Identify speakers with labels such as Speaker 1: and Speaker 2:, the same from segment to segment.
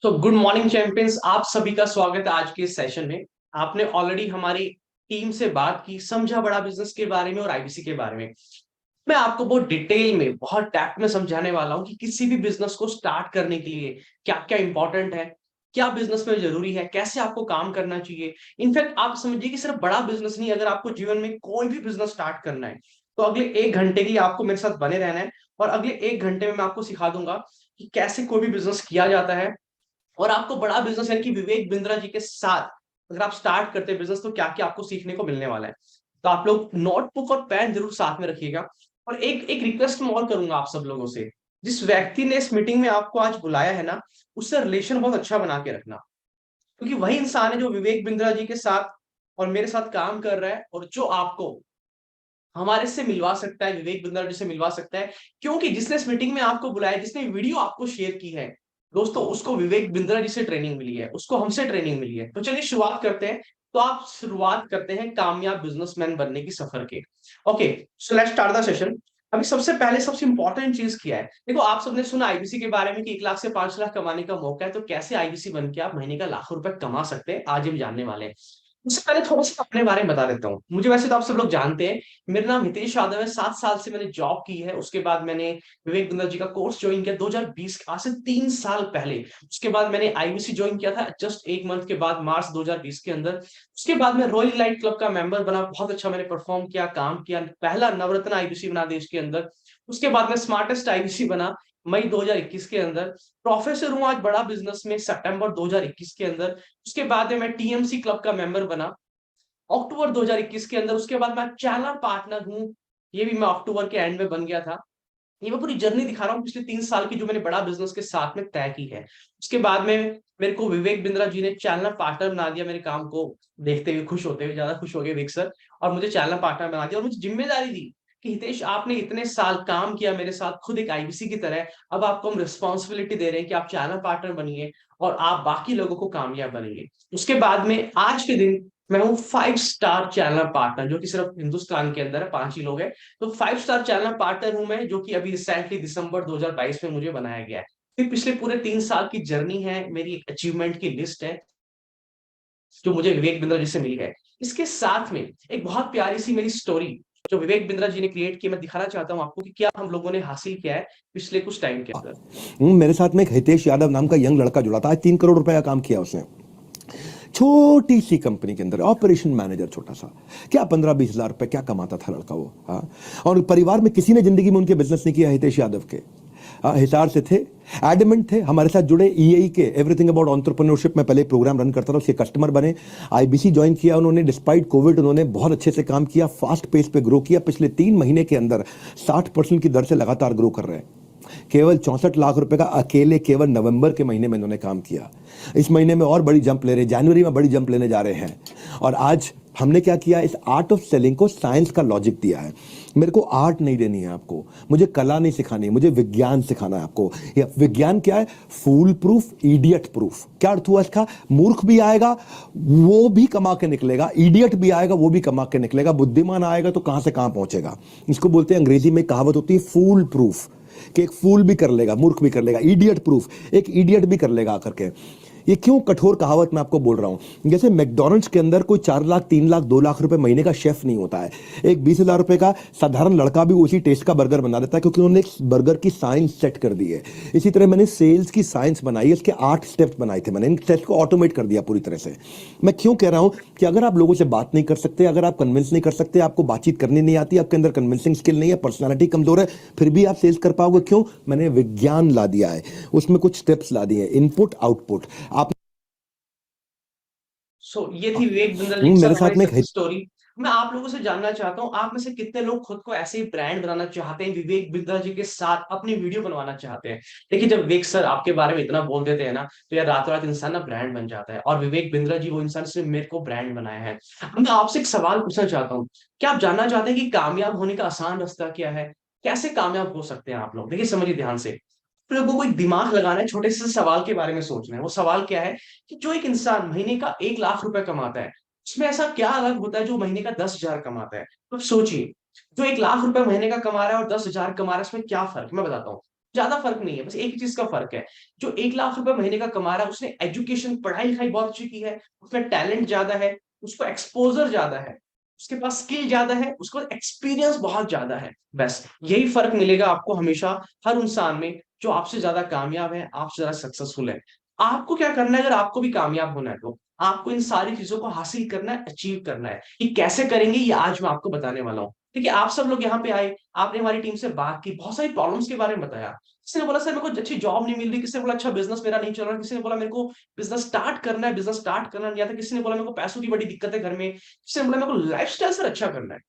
Speaker 1: तो good morning champions, आप सभी का स्वागत है आज के इस सेशन में। आपने ऑलरेडी हमारी टीम से बात की, समझा बड़ा बिजनेस के बारे में और आईबीसी के बारे में। मैं आपको बहुत डिटेल में, बहुत डेप्थ में समझाने वाला हूँ कि किसी भी बिजनेस को स्टार्ट करने के लिए क्या क्या इंपॉर्टेंट है, क्या बिजनेस में जरूरी है, कैसे आपको काम करना चाहिए। इनफैक्ट आप समझिए कि सिर्फ बड़ा बिजनेस नहीं, अगर आपको जीवन में कोई भी बिजनेस स्टार्ट करना है तो अगले 1 घंटे के लिए आपको मेरे साथ बने रहना है। और अगले 1 घंटे में मैं आपको सिखा दूंगा कि कैसे कोई भी बिजनेस किया जाता है। और आपको बड़ा बिजनेस यानी कि विवेक बिंद्रा जी के साथ अगर आप स्टार्ट करते हैं बिजनेस तो क्या क्या आपको सीखने को मिलने वाला है। तो आप लोग नोटबुक और पेन जरूर साथ में रखिएगा। और एक एक रिक्वेस्ट मैं और करूंगा आप सब लोगों से, जिस व्यक्ति ने इस मीटिंग में आपको आज बुलाया है ना, उससे रिलेशन बहुत अच्छा बना के रखना। क्योंकि वही इंसान है जो विवेक बिंद्रा जी के साथ और मेरे साथ काम कर रहा है और जो आपको हमारे से मिलवा सकता है, विवेक बिंद्रा जी से मिलवा सकता है। क्योंकि जिसने इस मीटिंग में आपको बुलाया, जिसने वीडियो आपको शेयर की है, दोस्तों उसको विवेक बिंद्रा जी से ट्रेनिंग मिली है, उसको हमसे ट्रेनिंग मिली है। तो चलिए शुरुआत करते हैं। तो आप शुरुआत करते हैं कामयाब बिजनेसमैन बनने की सफर के। Okay, so let's start the session. अभी सबसे पहले सबसे इंपॉर्टेंट चीज क्या है, देखो आप सबने सुना आईबीसी के बारे में कि 1 लाख से 5 लाख कमाने का मौका है। तो कैसे आईबीसी बन के आप महीने का लाखों रुपए कमा सकते हैं, आज हम जानने वाले हैं। उससे पहले थोड़ा सा अपने बारे में बता देता हूँ। मुझे वैसे तो आप सब लोग जानते हैं, मेरा नाम हितेश यादव है। 7 साल से मैंने जॉब की है। उसके बाद मैंने विवेक बिंद्रा जी का कोर्स ज्वाइन किया 2020, आज से 3 साल पहले। उसके बाद मैंने आईबीसी ज्वाइन किया था जस्ट 1 मंथ के बाद, मार्च 2020 के अंदर। उसके बाद मैं रॉयल इलाइट क्लब का मेंबर बना, बहुत अच्छा मैंने परफॉर्म किया, काम किया, पहला नवरत्न आईबीसी बना देश के अंदर। उसके बाद मैं स्मार्टेस्ट आईबीसी बना मई 2021 के अंदर। प्रोफेसर हूं आज बड़ा बिजनेस में सितंबर 2021 के अंदर। उसके बाद में मैं टीएमसी क्लब का मेंबर बना अक्टूबर 2021 के अंदर। उसके बाद मैं चैनल पार्टनर हूँ, ये भी मैं अक्टूबर के एंड में बन गया था। ये मैं पूरी जर्नी दिखा रहा हूँ पिछले 3 साल की, जो मैंने बड़ा बिजनेस के साथ में तय की है। उसके बाद में मेरे को विवेक बिंद्रा जी ने चैनल पार्टनर बना दिया, मेरे काम को देखते हुए खुश होते हुए, ज्यादा खुश हो गए विवेक सर। और मुझे चैनल पार्टनर बना दिया और मुझे जिम्मेदारी दी कि हितेश आपने इतने साल काम किया मेरे साथ खुद एक आईबीसी की तरह, अब आपको हम रिस्पॉन्सिबिलिटी दे रहे हैं कि आप चैनल पार्टनर बनिए और आप बाकी लोगों को कामयाब बनेंगे। उसके बाद में आज के दिन मैं हूँ 5 स्टार चैनल पार्टनर, जो कि सिर्फ हिंदुस्तान के अंदर है, 5 ही लोग हैं। तो 5 स्टार चैनल पार्टनर हूं मैं, जो कि अभी रिसेंटली दिसंबर 2022 में मुझे बनाया गया है। फिर पिछले पूरे 3 साल की जर्नी है, मेरी एक अचीवमेंट की लिस्ट है जो मुझे विवेक बिंद्रा जी से मिली है। इसके साथ में एक बहुत प्यारी सी मेरी स्टोरी जो विवेक बिंद्रा जी ने क्रिएट की, मैं दिखाना चाहता हूँ आपको कि क्या हम लोगों ने हासिल किया है पिछले कुछ टाइम के अंदर।
Speaker 2: मेरे साथ में एक हितेश यादव नाम का यंग लड़का जुड़ा था। आज 3 करोड़ रुपए का काम किया उसने, छोटी सी कंपनी के अंदर ऑपरेशन मैनेजर, छोटा सा। क्या 15-20 हजार रुपए क्या कमाता था लड़का वो। हाँ, और परिवार में किसी ने जिंदगी में उनके बिजनेस नहीं किया हितेश यादव के। हाँ, हिसार से थे, एडमेंट थे, हमारे साथ जुड़े। ईएई के एवरीथिंग अबाउट एंटरप्रेन्योरशिप में पहले प्रोग्राम रन करता था, उसके कस्टमर बने। आईबीसी ज्वाइन किया उन्होंने, डिस्पाइट कोविड उन्होंने बहुत अच्छे से काम किया, फास्ट पेस पे ग्रो किया। पिछले 3 महीने के अंदर 60% की दर से लगातार ग्रो कर रहे हैं। केवल 64 लाख रुपए का अकेले केवल नवंबर के महीने में इन्होंने काम किया। इस महीने में और बड़ी जंप ले रहे हैं, जनवरी में बड़ी जंप लेने जा रहे हैं। और आज हमने क्या किया, इस आर्ट ऑफ सेलिंग को साइंस का लॉजिक दिया है। मेरे को आर्ट नहीं देनी है आपको, मुझे कला नहीं सिखानी है, मुझे विज्ञान सिखाना है आपको। ये विज्ञान क्या है? फूल प्रूफ, इडियट प्रूफ। क्या अर्थ हुआ इसका? मूर्ख भी आएगा वो भी कमा के निकलेगा, इडियट भी आएगा वो भी कमा के निकलेगा, बुद्धिमान आएगा तो कहां से कहां पहुंचेगा। इसको बोलते हैं, अंग्रेजी में कहावत होती है फूल प्रूफ, कि एक फूल भी कर लेगा, मूर्ख भी कर लेगा। इडियट प्रूफ, एक इडियट भी कर लेगा आकर के। ये क्यों कठोर कहावत मैं आपको बोल रहा हूं? जैसे मैकडॉनल्ड्स के अंदर कोई 4 लाख, 3 लाख, 2 लाख रुपए महीने का शेफ नहीं होता है। एक 20 हजार रुपए का साधारण लड़का भी उसी टेस्ट का बर्गर बना देता है, क्योंकि उन्होंने एक बर्गर की साइंस सेट कर दी है। इसी तरह मैंने सेल्स की साइंस बनाई है, इसके 8 स्टेप्स बनाए थे मैंने, इन स्टेप्स को ऑटोमेट कर दिया पूरी तरह से। मैं क्यों कह रहा हूं कि अगर आप लोगों से बात नहीं कर सकते, अगर आप कन्विंस नहीं कर सकते, आपको बातचीत करनी नहीं आती, आपके अंदर कन्विंसिंग स्किल नहीं है, पर्सनालिटी कमजोर है, फिर भी आप सेल्स कर पाओगे। क्यों? मैंने विज्ञान ला दिया है, उसमें कुछ स्टेप्स ला दिए, इनपुट आउटपुट। आप
Speaker 1: ये थी विवेक बिंदल जी के साथ
Speaker 2: मेरे
Speaker 1: हमारी
Speaker 2: साथ में
Speaker 1: सक्सेस स्टोरी। मैं आप लोगों से जानना चाहता हूँ, आप में से कितने लोग खुद को ऐसे ही ब्रांड बनाना चाहते हैं, विवेक बिंदल जी के साथ अपनी वीडियो बनवाना चाहते हैं। देखिए, जब विवेक सर आपके बारे में इतना बोल देते हैं ना, तो यार रातों रात इंसान ना ब्रांड बन जाता है। और विवेक बिंद्रा जी वो इंसान जिसने मेरे को ब्रांड बनाया है। अब मैं आपसे एक सवाल पूछना चाहता हूँ, क्या आप जानना चाहते हैं कि कामयाब होने का आसान रास्ता क्या है? कैसे कामयाब हो सकते हैं आप लोग? देखिए समझिए ध्यान से, आप लोगों को एक दिमाग लगाना है, छोटे से सवाल के बारे में सोचना है। वो सवाल क्या है कि जो एक इंसान महीने का 1 लाख रुपए कमाता है, उसमें ऐसा क्या अलग होता है जो महीने का 10 हजार कमाता है? तो अब सोचिए, जो 1 लाख रुपए महीने का कमा रहा है और 10 हजार कमा रहा है, इसमें क्या फर्क है? मैं बताता हूँ। ज्यादा फर्क नहीं है, बस एक ही चीज का फर्क है। जो 1 लाख रुपए महीने का कमा रहा है उसने एजुकेशन पढ़ाई लिखाई बहुत अच्छी की है, उसमें टैलेंट ज्यादा है, उसको एक्सपोजर ज्यादा है, उसके पास स्किल ज्यादा है, उसके पास एक्सपीरियंस बहुत ज्यादा है। बस यही फर्क मिलेगा आपको हमेशा हर इंसान में जो आपसे ज्यादा कामयाब है, आपसे ज्यादा सक्सेसफुल है। आपको क्या करना है अगर आपको भी कामयाब होना है तो आपको इन सारी चीजों को हासिल करना है, अचीव करना है। ये कैसे करेंगे ये आज मैं आपको बताने वाला हूँ। ठीक है, आप सब लोग यहाँ पे आए, आपने हमारी टीम से बात की, बहुत सारी प्रॉब्लम्स के बारे में बताया। किसी ने बोला सर मेरे को अच्छी जॉब नहीं मिल रही, किसी ने बोला अच्छा बिजनेस मेरा नहीं चल रहा, किसी ने बोला मेरे को बिजनेस स्टार्ट करना है, बिजनेस स्टार्ट करना नहीं आता, किसी ने बोला मेरे को पैसों की बड़ी दिक्कत है घर में, किसी ने बोला मेरे को लाइफस्टाइल सर अच्छा करना है,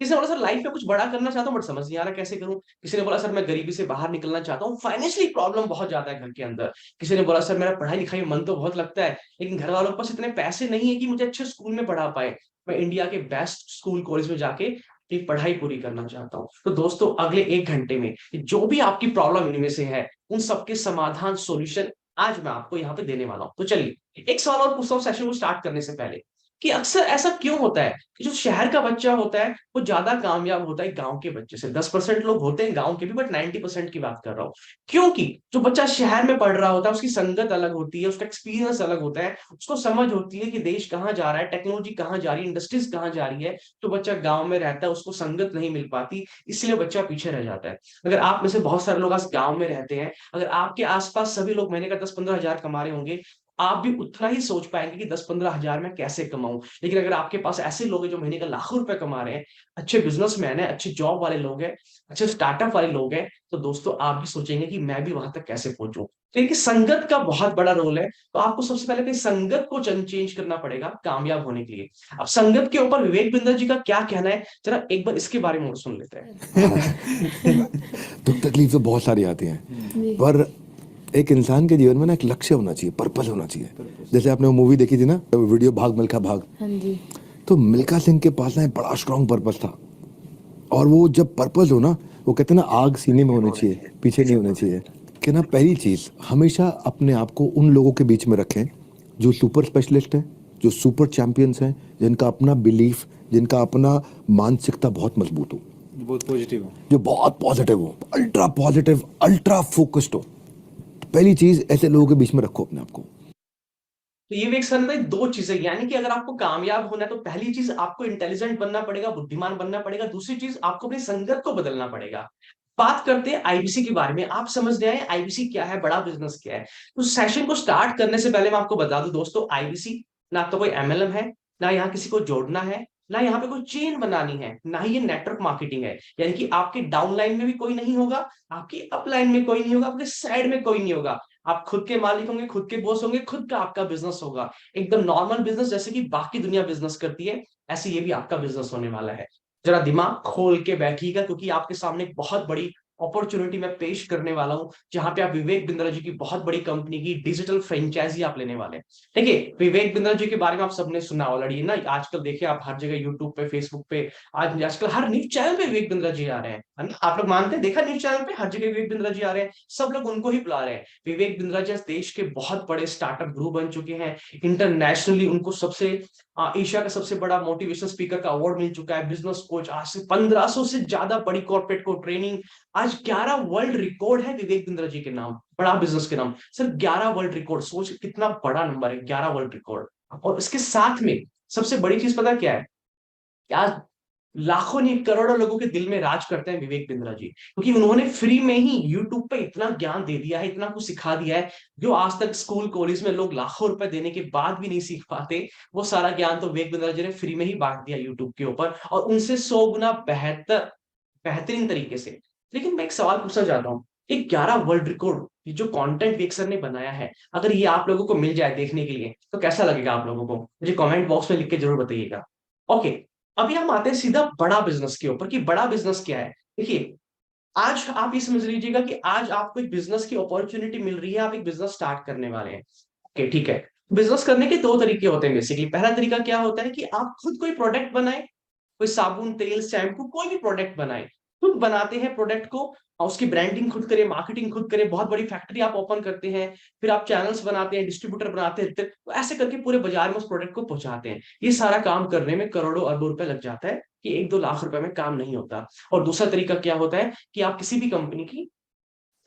Speaker 1: किसी ने बोला सर लाइफ में कुछ बड़ा करना चाहता हूँ बट समझ नहीं आ रहा कैसे करूं, किसी ने बोला सर मैं गरीबी से बाहर निकलना चाहता हूँ, फाइनेंशियली प्रॉब्लम बहुत ज्यादा है घर के अंदर, किसी ने बोला सर मेरा पढ़ाई लिखाई में मन तो बहुत लगता है लेकिन घर वालों के पास इतने पैसे नहीं है कि मुझे अच्छे स्कूल में पढ़ा पाए, मैं इंडिया के बेस्ट स्कूल कॉलेज में जाके अपनी पढ़ाई पूरी करना चाहता हूँ। तो दोस्तों अगले 1 घंटे में जो भी आपकी प्रॉब्लम इनमें से है उन सबके समाधान सॉल्यूशन आज मैं आपको यहाँ पे देने वाला हूँ। तो चलिए एक सवाल और पूछता हूँ सेशन को स्टार्ट करने से पहले, कि अक्सर ऐसा क्यों होता है कि जो शहर का बच्चा होता है वो ज्यादा कामयाब होता है गांव के बच्चे से। 10% लोग होते हैं गांव के भी बट 90% की बात कर रहा हूँ। क्योंकि जो बच्चा शहर में पढ़ रहा होता है उसकी संगत अलग होती है, उसका एक्सपीरियंस अलग होता है, उसको समझ होती है कि देश कहाँ जा रहा है, टेक्नोलॉजी कहाँ जा रही है, इंडस्ट्रीज कहाँ जा रही है। तो बच्चा गाँव में रहता है उसको संगत नहीं मिल पाती, इसलिए बच्चा पीछे रह जाता है। अगर आप में से बहुत सारे लोग आज गाँव में रहते हैं, अगर आपके आसपास सभी लोग महीने का 10-15 हजार कमा रहे होंगे, आप भी उतना ही सोच पाएंगे कि 10-15 हजार में कैसे कमाऊं। लेकिन अगर आपके पास ऐसे लोग हैं जो महीने का लाखों रुपए कमा रहे हैं, अच्छे बिजनेसमैन है, अच्छे जॉब वाले लोग हैं, अच्छे स्टार्टअप वाले लोग हैं, तो दोस्तों आप भी सोचेंगे कि मैं भी वहां तक कैसे पहुंचूं। तो इनकी संगत का बहुत बड़ा रोल है। तो आपको सबसे पहले अपनी संगत को चेंज करना पड़ेगा कामयाब होने के लिए। अब संगत के ऊपर विवेक बिंदर जी का क्या कहना है, जरा एक बार इसके बारे में और सुन लेते हैं।
Speaker 2: दुख तकलीफ तो बहुत सारी आती हैं,
Speaker 3: जी।
Speaker 2: पर एक इंसान के जीवन में ना एक लक्ष्य होना चाहिए, पर्पस होना चाहिए। जैसे आपने वो मूवी देखी थी ना, वीडियो भाग मिल्खा भाग,
Speaker 3: हाँ जी।
Speaker 2: तो मिल्खा सिंह के पास ना एक बड़ा स्ट्रांग पर्पस था। और वो जब पर्पस हो ना, वो कहते हैं ना आग सीने में होनी चाहिए, पीछे नहीं होनी चाहिए। कि ना पहली चीज हमेशा अपने आप को उन लोगों के बीच में रखें जो सुपर स्पेशलिस्ट हैं, जो सुपर चैंपियंस हैं, जिनका अपना बिलीफ, जिनका अपना मानसिकता बहुत मजबूत हो,
Speaker 4: बहुत पॉजिटिव हो।
Speaker 2: जो बहुत पॉजिटिव हो, अल्ट्रा पॉजिटिव, अल्ट्रा फोकस्ड हो। पहली चीज ऐसे लोगों के बीच में रखो अपने आप को।
Speaker 1: तो ये भी एक सर भाई दो चीजें, यानी कि अगर आपको कामयाब होना है तो पहली चीज आपको इंटेलिजेंट बनना पड़ेगा, बुद्धिमान बनना पड़ेगा, दूसरी चीज आपको अपनी संगत को बदलना पड़ेगा। बात करते हैं आईबीसी के बारे में। आप समझ रहे हैं आईबीसी क्या है, बड़ा बिजनेस क्या है। तो सेशन को स्टार्ट करने से पहले मैं आपको बता दूं दोस्तों, आईबीसी ना तो कोई एमएलएम है, ना यहाँ किसी को जोड़ना है, ना यहाँ पे कोई चेन बनानी है, ना ही ये नेटवर्क मार्केटिंग है। यानी कि आपके डाउन लाइन में भी कोई नहीं होगा, आपकी अप लाइन में कोई नहीं होगा, आपके साइड में कोई नहीं होगा। आप खुद के मालिक होंगे, खुद के बॉस होंगे, खुद का आपका बिजनेस होगा। एकदम नॉर्मल बिजनेस जैसे कि बाकी दुनिया बिजनेस करती है, ऐसे ये भी आपका बिजनेस होने वाला है। जरा दिमाग खोल के बैठिएगा क्योंकि आपके सामने एक बहुत बड़ी अपॉर्चुनिटी मैं पेश करने वाला हूं, जहां पे आप विवेक बिंद्रा जी की बहुत बड़ी कंपनी की डिजिटल फ्रेंचाइजी आप लेने वाले हैं। देखिए विवेक बिंद्रा जी के बारे में आप सबने सुना ऑलरेडी ना, आजकल देखिए आप हर जगह यूट्यूब पे, फेसबुक पे, आजकल हर न्यूज चैनल पे विवेक बिंद्रा जी आ रहे हैं, है ना? आप लोग मानते हैं, देखा न्यूज चैनल पे हर जगह विवेक बिंद्रा जी आ रहे हैं, सब लोग उनको ही बुला रहे हैं। विवेक बिंद्रा जी आज देश के बहुत बड़े स्टार्टअप गुरु बन चुके हैं। इंटरनेशनली उनको सबसे एशिया का सबसे बड़ा मोटिवेशन स्पीकर का अवार्ड मिल चुका है। बिजनेस कोच, आज से 1500 से ज्यादा बड़ी कॉर्पोरेट को ट्रेनिंग। आज 11 वर्ल्ड रिकॉर्ड है विवेक बिंद्रा जी के नाम, बड़ा बिजनेस के नाम। सर 11 वर्ल्ड रिकॉर्ड, सोच कितना बड़ा नंबर है, 11 वर्ल्ड रिकॉर्ड। और इसके साथ में सबसे बड़ी चीज पता क्या है, कि आज लाखों नहीं करोड़ों लोगों के दिल में राज करते हैं विवेक बिंद्रा जी, क्योंकि उन्होंने फ्री में ही यूट्यूब पे इतना ज्ञान दे दिया है, इतना कुछ सिखा दिया है, जो आज तक स्कूल कॉलेज में लोग लाखों रुपए देने के बाद भी नहीं सीख पाते। वो सारा ज्ञान तो विवेक बिंद्रा जी ने फ्री में ही बांट दिया यूट्यूब के ऊपर, और उनसे 100 गुना बेहतर, बेहतरीन तरीके से। लेकिन मैं एक सवाल पूछना चाहता हूँ, ये 11 वर्ल्ड रिकॉर्ड, ये जो कंटेंट विवेक सर ने बनाया है, अगर ये आप लोगों को मिल जाए देखने के लिए तो कैसा लगेगा आप लोगों को, मुझे कमेंट बॉक्स में लिख के जरूर बताइएगा। ओके, अभी हम आते हैं सीधा बड़ा बिजनेस के ऊपर, कि बड़ा बिजनेस क्या है। देखिए आज आप ये समझ लीजिएगा कि आज आपको एक बिजनेस की अपॉर्चुनिटी मिल रही है, आप एक बिजनेस स्टार्ट करने वाले हैं। ओके ठीक है, बिजनेस करने के दो तरीके होते हैं बेसिकली। पहला तरीका क्या होता है कि आप खुद कोई प्रोडक्ट बनाए, कोई साबुन, तेल, शैम्पू, कोई भी प्रोडक्ट बनाए, खुद बनाते हैं प्रोडक्ट को, और उसकी ब्रांडिंग खुद करें, मार्केटिंग खुद करें, बहुत बड़ी फैक्ट्री आप ओपन करते हैं, फिर आप चैनल्स बनाते हैं, डिस्ट्रीब्यूटर बनाते हैं, तो ऐसे करके पूरे बाजार में उस प्रोडक्ट को पहुंचाते हैं। ये सारा काम करने में करोड़ों अरबों रुपए लग जाता है, कि 1-2 लाख रुपए में काम नहीं होता। और दूसरा तरीका क्या होता है कि आप किसी भी कंपनी की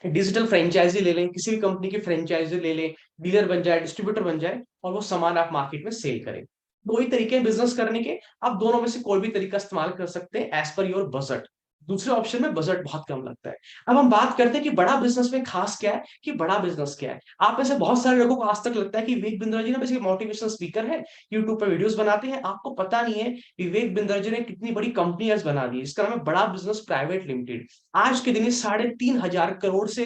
Speaker 1: डिजिटल फ्रेंचाइजी ले लें, किसी भी कंपनी की फ्रेंचाइजी ले लें, डीलर बन जाए, डिस्ट्रीब्यूटर बन जाए और वो सामान आप मार्केट में सेल करें। दो ही तरीके हैं बिजनेस करने के, आप दोनों में से कोई भी तरीका इस्तेमाल कर सकते हैं एज पर योर बजट। दूसरे ऑप्शन में बजट बहुत कम लगता है। अब हम बात करते हैं कि बड़ा बिजनेस में खास क्या है, कि बड़ा बिजनेस क्या है। आप में से बहुत सारे लोगों को आज तक लगता है कि विवेक बिंद्रा जी ना बेसिकली मोटिवेशनल स्पीकर है, यूट्यूब पर वीडियोस बनाते हैं। आपको पता नहीं है विवेक बिंद्रा जी ने कितनी बड़ी कंपनी आज बना दी, इसका नाम है बड़ा बिजनेस प्राइवेट लिमिटेड। आज के दिन ये 3,500 करोड़ से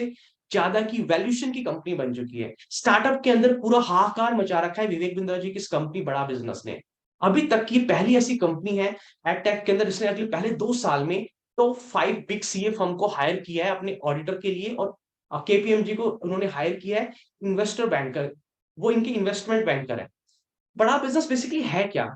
Speaker 1: ज्यादा की वैल्यूएशन की कंपनी बन चुकी है। स्टार्टअप के अंदर पूरा हाहाकार मचा रखा है विवेक बिंद्रा जी की इस कंपनी बड़ा बिजनेस ने। अभी तक की पहली ऐसी कंपनी है एडटेक के अंदर जिसने अगले पहले 2 साल में टॉप 5 बिग सीए फर्म को हायर किया है अपने ऑडिटर के लिए, और केपीएमजी को उन्होंने हायर किया है इन्वेस्टर बैंकर, वो इनके इन्वेस्टमेंट बैंकर है। बड़ा बिजनेस बेसिकली है क्या?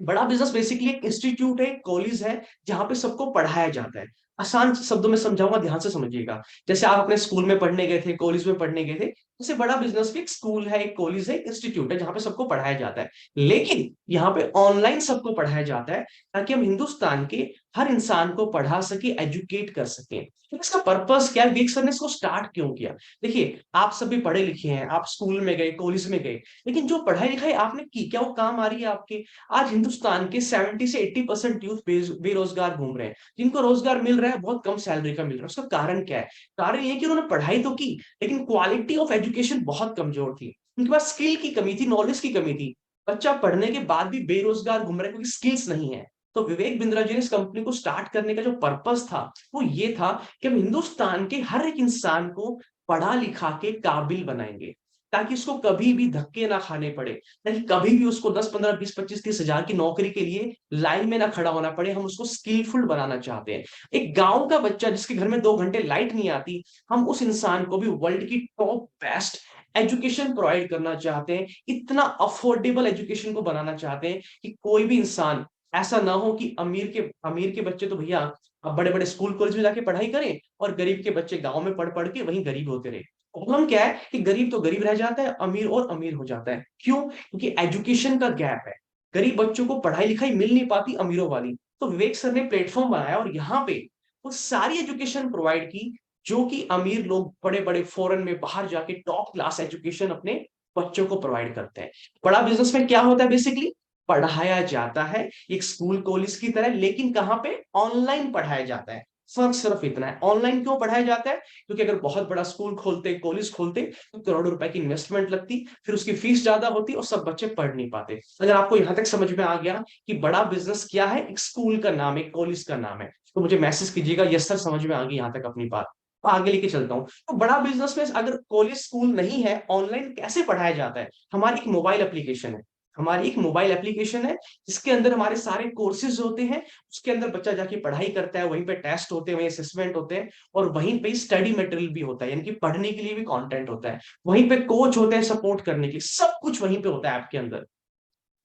Speaker 1: बड़ा बिजनेस बेसिकली एक इंस्टीट्यूट है, कॉलेज है, जहां पे सबको पढ़ाया जाता है। आसान शब्दों में समझाऊंगा, ध्यान से समझिएगा। जैसे आप अपने स्कूल में पढ़ने गए थे, कॉलेज में पढ़ने गए थे, जैसे बड़ा बिजनेस भी एक स्कूल है, एक कॉलेज है, एक इंस्टीट्यूट है जहां पे सबको पढ़ाया जाता है। लेकिन यहाँ पे ऑनलाइन सबको पढ़ाया जाता है ताकि हम हिंदुस्तान के हर इंसान को पढ़ा सके, एजुकेट कर सके। तो इसका पर्पस क्या है, विवेक सर ने इसको स्टार्ट क्यों किया? देखिए, आप सभी पढ़े लिखे हैं, आप स्कूल में गए, कॉलेज में गए, लेकिन जो पढ़ाई लिखाई आपने की, क्या वो काम आ रही है आपके? आज हिंदुस्तान के 70 से 80% यूथ बेरोजगार घूम रहे हैं। जिनको रोजगार मिल रहा है बहुत कम सैलरी का मिल रहा है। उसका कारण क्या है? कारण ये कि उन्होंने पढ़ाई तो की, लेकिन क्वालिटी ऑफ एजुकेशन बहुत कमजोर थी। उनके पास स्किल की कमी थी, नॉलेज की कमी थी। बच्चा पढ़ने के बाद भी बेरोजगार घूम रहा है क्योंकि स्किल्स नहीं है। तो विवेक बिंद्रा जी ने इस कंपनी को स्टार्ट करने का जो पर्पस था वो ये था कि हम हिंदुस्तान के हर एक इंसान को पढ़ा लिखा के काबिल बनाएंगे, ताकि उसको कभी भी धक्के ना खाने पड़े, ताकि कभी भी उसको 10, 15, 20, 25, 30 हजार की नौकरी के लिए लाइन में ना खड़ा होना पड़े। हम उसको स्किलफुल बनाना चाहते हैं। एक गांव का बच्चा जिसके घर में 2 घंटे लाइट नहीं आती, हम उस इंसान को भी वर्ल्ड की टॉप बेस्ट एजुकेशन प्रोवाइड करना चाहते हैं। इतना अफोर्डेबल एजुकेशन को बनाना चाहते हैं कि कोई भी इंसान ऐसा ना हो कि अमीर के बच्चे तो भैया अब बड़े बड़े स्कूल कॉलेज में जाके पढ़ाई करें और गरीब के बच्चे गांव में पढ़ पढ़ के वहीं गरीब होते रहे। प्रॉब्लम क्या है कि गरीब तो गरीब रह जाता है, अमीर और अमीर हो जाता है। क्यों? क्योंकि एजुकेशन का गैप है। गरीब बच्चों को पढ़ाई लिखाई मिल नहीं पाती अमीरों वाली। तो विवेक सर ने प्लेटफॉर्म बनाया और यहाँ पे वो सारी एजुकेशन प्रोवाइड की जो कि अमीर लोग बड़े बड़े फॉरेन में बाहर जाके टॉप क्लास एजुकेशन अपने बच्चों को प्रोवाइड करते हैं। बड़ा बिजनेस में क्या होता है, बेसिकली पढ़ाया जाता है एक स्कूल कॉलेज की तरह, लेकिन कहां पे? ऑनलाइन पढ़ाया जाता है। फर्क सिर्फ इतना है। ऑनलाइन क्यों पढ़ाया जाता है? क्योंकि अगर बहुत बड़ा स्कूल खोलते, कॉलेज खोलते, तो करोड़ों रुपए की इन्वेस्टमेंट लगती, फिर उसकी फीस ज्यादा होती और सब बच्चे पढ़ नहीं पाते। अगर आपको यहां तक समझ में आ गया कि बड़ा बिजनेस क्या है, एक स्कूल का नाम है, कॉलेज का नाम है, तो मुझे मैसेज कीजिएगा यस सर समझ में आ गई यहां तक अपनी बात। तो आगे लेके चलता हूँ। तो बड़ा बिजनेस में अगर कॉलेज स्कूल नहीं है, ऑनलाइन कैसे पढ़ाया जाता है? हमारी एक मोबाइल एप्लीकेशन है। हमारी एक मोबाइल एप्लीकेशन है जिसके अंदर हमारे सारे कोर्सेज होते हैं। उसके अंदर बच्चा जाके पढ़ाई करता है, वहीं पे टेस्ट होते हैं, वहीं असेसमेंट होते हैं, और वहीं पे स्टडी मटेरियल भी होता है, यानी कि पढ़ने के लिए भी कंटेंट होता है। वहीं पे कोच होते हैं सपोर्ट करने के लिए, सब कुछ वहीं पे होता है ऐप के अंदर।